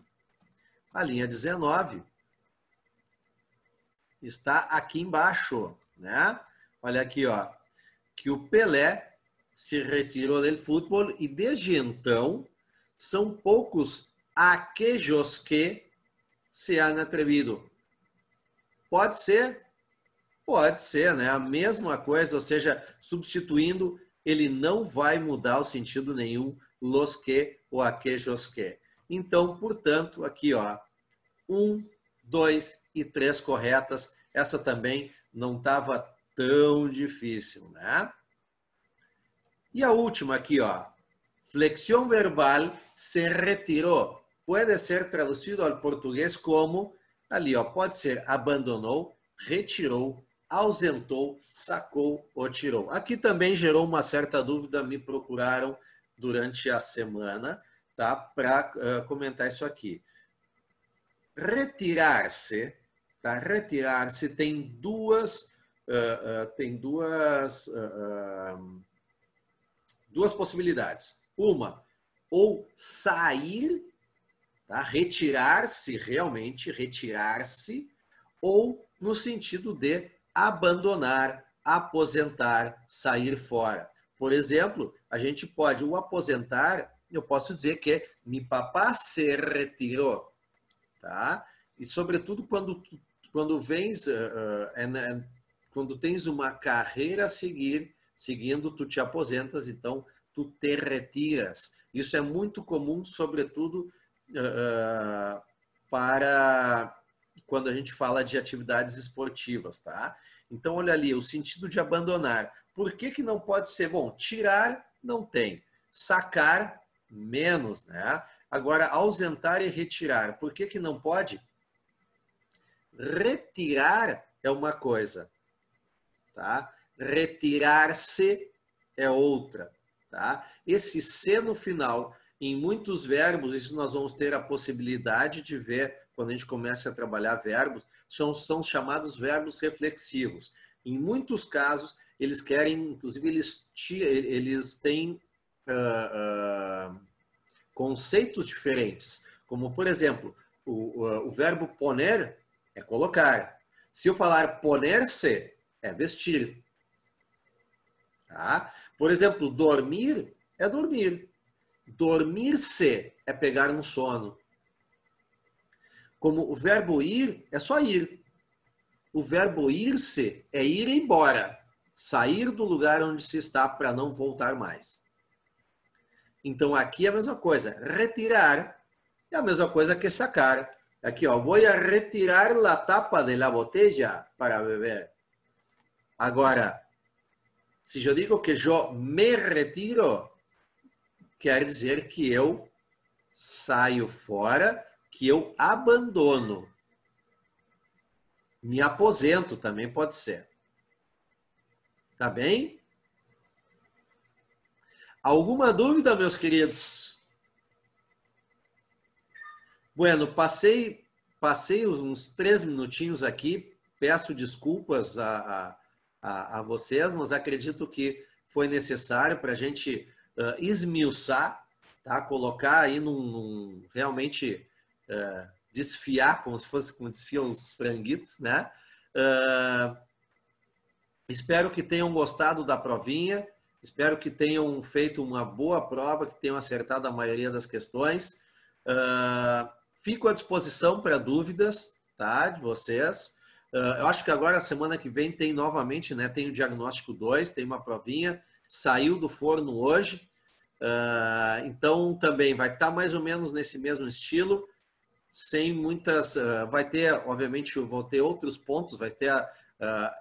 [SPEAKER 1] A linha 19 está aqui embaixo. Né? Olha aqui, ó. Que o Pelé se retirou do futebol e desde então são poucos aquellos que se han atrevido. Pode ser? Pode ser, né? A mesma coisa, ou seja, substituindo, ele não vai mudar o sentido nenhum, los que ou aquellos que. Então, portanto, aqui, ó, 1, 2 e 3 corretas. Essa também não estava tão difícil, né? E a última aqui, ó. Flexión verbal se retirou. Pode ser traduzido ao português como, ali, ó, pode ser abandonou, retirou, ausentou, sacou ou tirou. Aqui também gerou uma certa dúvida, me procuraram durante a semana, tá? Para comentar isso aqui. Retirar-se, tá? Retirar-se tem duas possibilidades. Uma, ou sair, tá? Retirar-se, realmente retirar-se, ou no sentido de abandonar, aposentar, sair fora. Por exemplo, a gente pode o aposentar, eu posso dizer que mi papá se retirou. Tá? E sobretudo quando tens uma carreira a seguindo, tu te aposentas, então tu te retiras. Isso é muito comum, sobretudo para quando a gente fala de atividades esportivas, tá? Então olha ali, o sentido de abandonar. Por que não pode ser? Bom, tirar não tem, sacar menos, né? Agora, ausentar e retirar. Por que não pode? Retirar é uma coisa, tá? Retirar-se é outra, tá? Esse se no final, em muitos verbos, isso nós vamos ter a possibilidade de ver quando a gente começa a trabalhar verbos, são chamados verbos reflexivos. Em muitos casos, eles querem, inclusive, eles têm conceitos diferentes, como, por exemplo, o verbo poner é colocar. Se eu falar poner-se, é vestir. Tá? Por exemplo, dormir é dormir. Dormir-se é pegar no sono. Como o verbo ir é só ir. O verbo ir-se é ir embora. Sair do lugar onde se está para não voltar mais. Então, aqui é a mesma coisa. Retirar é a mesma coisa que sacar. Aqui, ó. Vou a retirar la tapa de la botella para beber. Agora, se eu digo que eu me retiro, quer dizer que eu saio fora, que eu abandono. Me aposento também pode ser. Tá bem? Alguma dúvida, meus queridos? Bueno, passei uns 3 minutinhos aqui. Peço desculpas a vocês, mas acredito que foi necessário para a gente esmiuçar, tá? Colocar aí realmente desfiar, como se fosse como desfiam os franguitos, né? Espero que tenham gostado da provinha. Espero que tenham feito uma boa prova, que tenham acertado a maioria das questões. Fico à disposição para dúvidas, tá, de vocês. Eu acho que agora, semana que vem, tem novamente, né? Tem o diagnóstico 2, tem uma provinha. Saiu do forno hoje. Então, também vai estar mais ou menos nesse mesmo estilo. Sem muitas... vai ter, obviamente, vão ter outros pontos. Vai ter...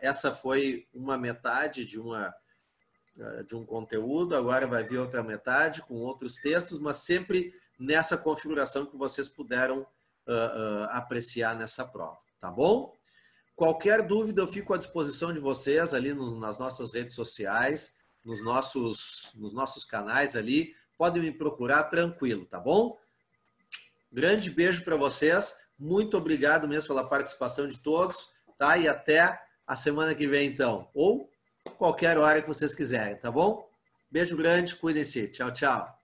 [SPEAKER 1] essa foi uma metade de um conteúdo, agora vai vir outra metade com outros textos, mas sempre nessa configuração que vocês puderam apreciar nessa prova, tá bom? Qualquer dúvida eu fico à disposição de vocês ali nas nossas redes sociais, nos nossos canais ali, podem me procurar tranquilo, tá bom? Grande beijo para vocês, muito obrigado mesmo pela participação de todos, tá? E até a semana que vem então, ou qualquer hora que vocês quiserem, tá bom? Beijo grande, cuidem-se. Tchau, tchau.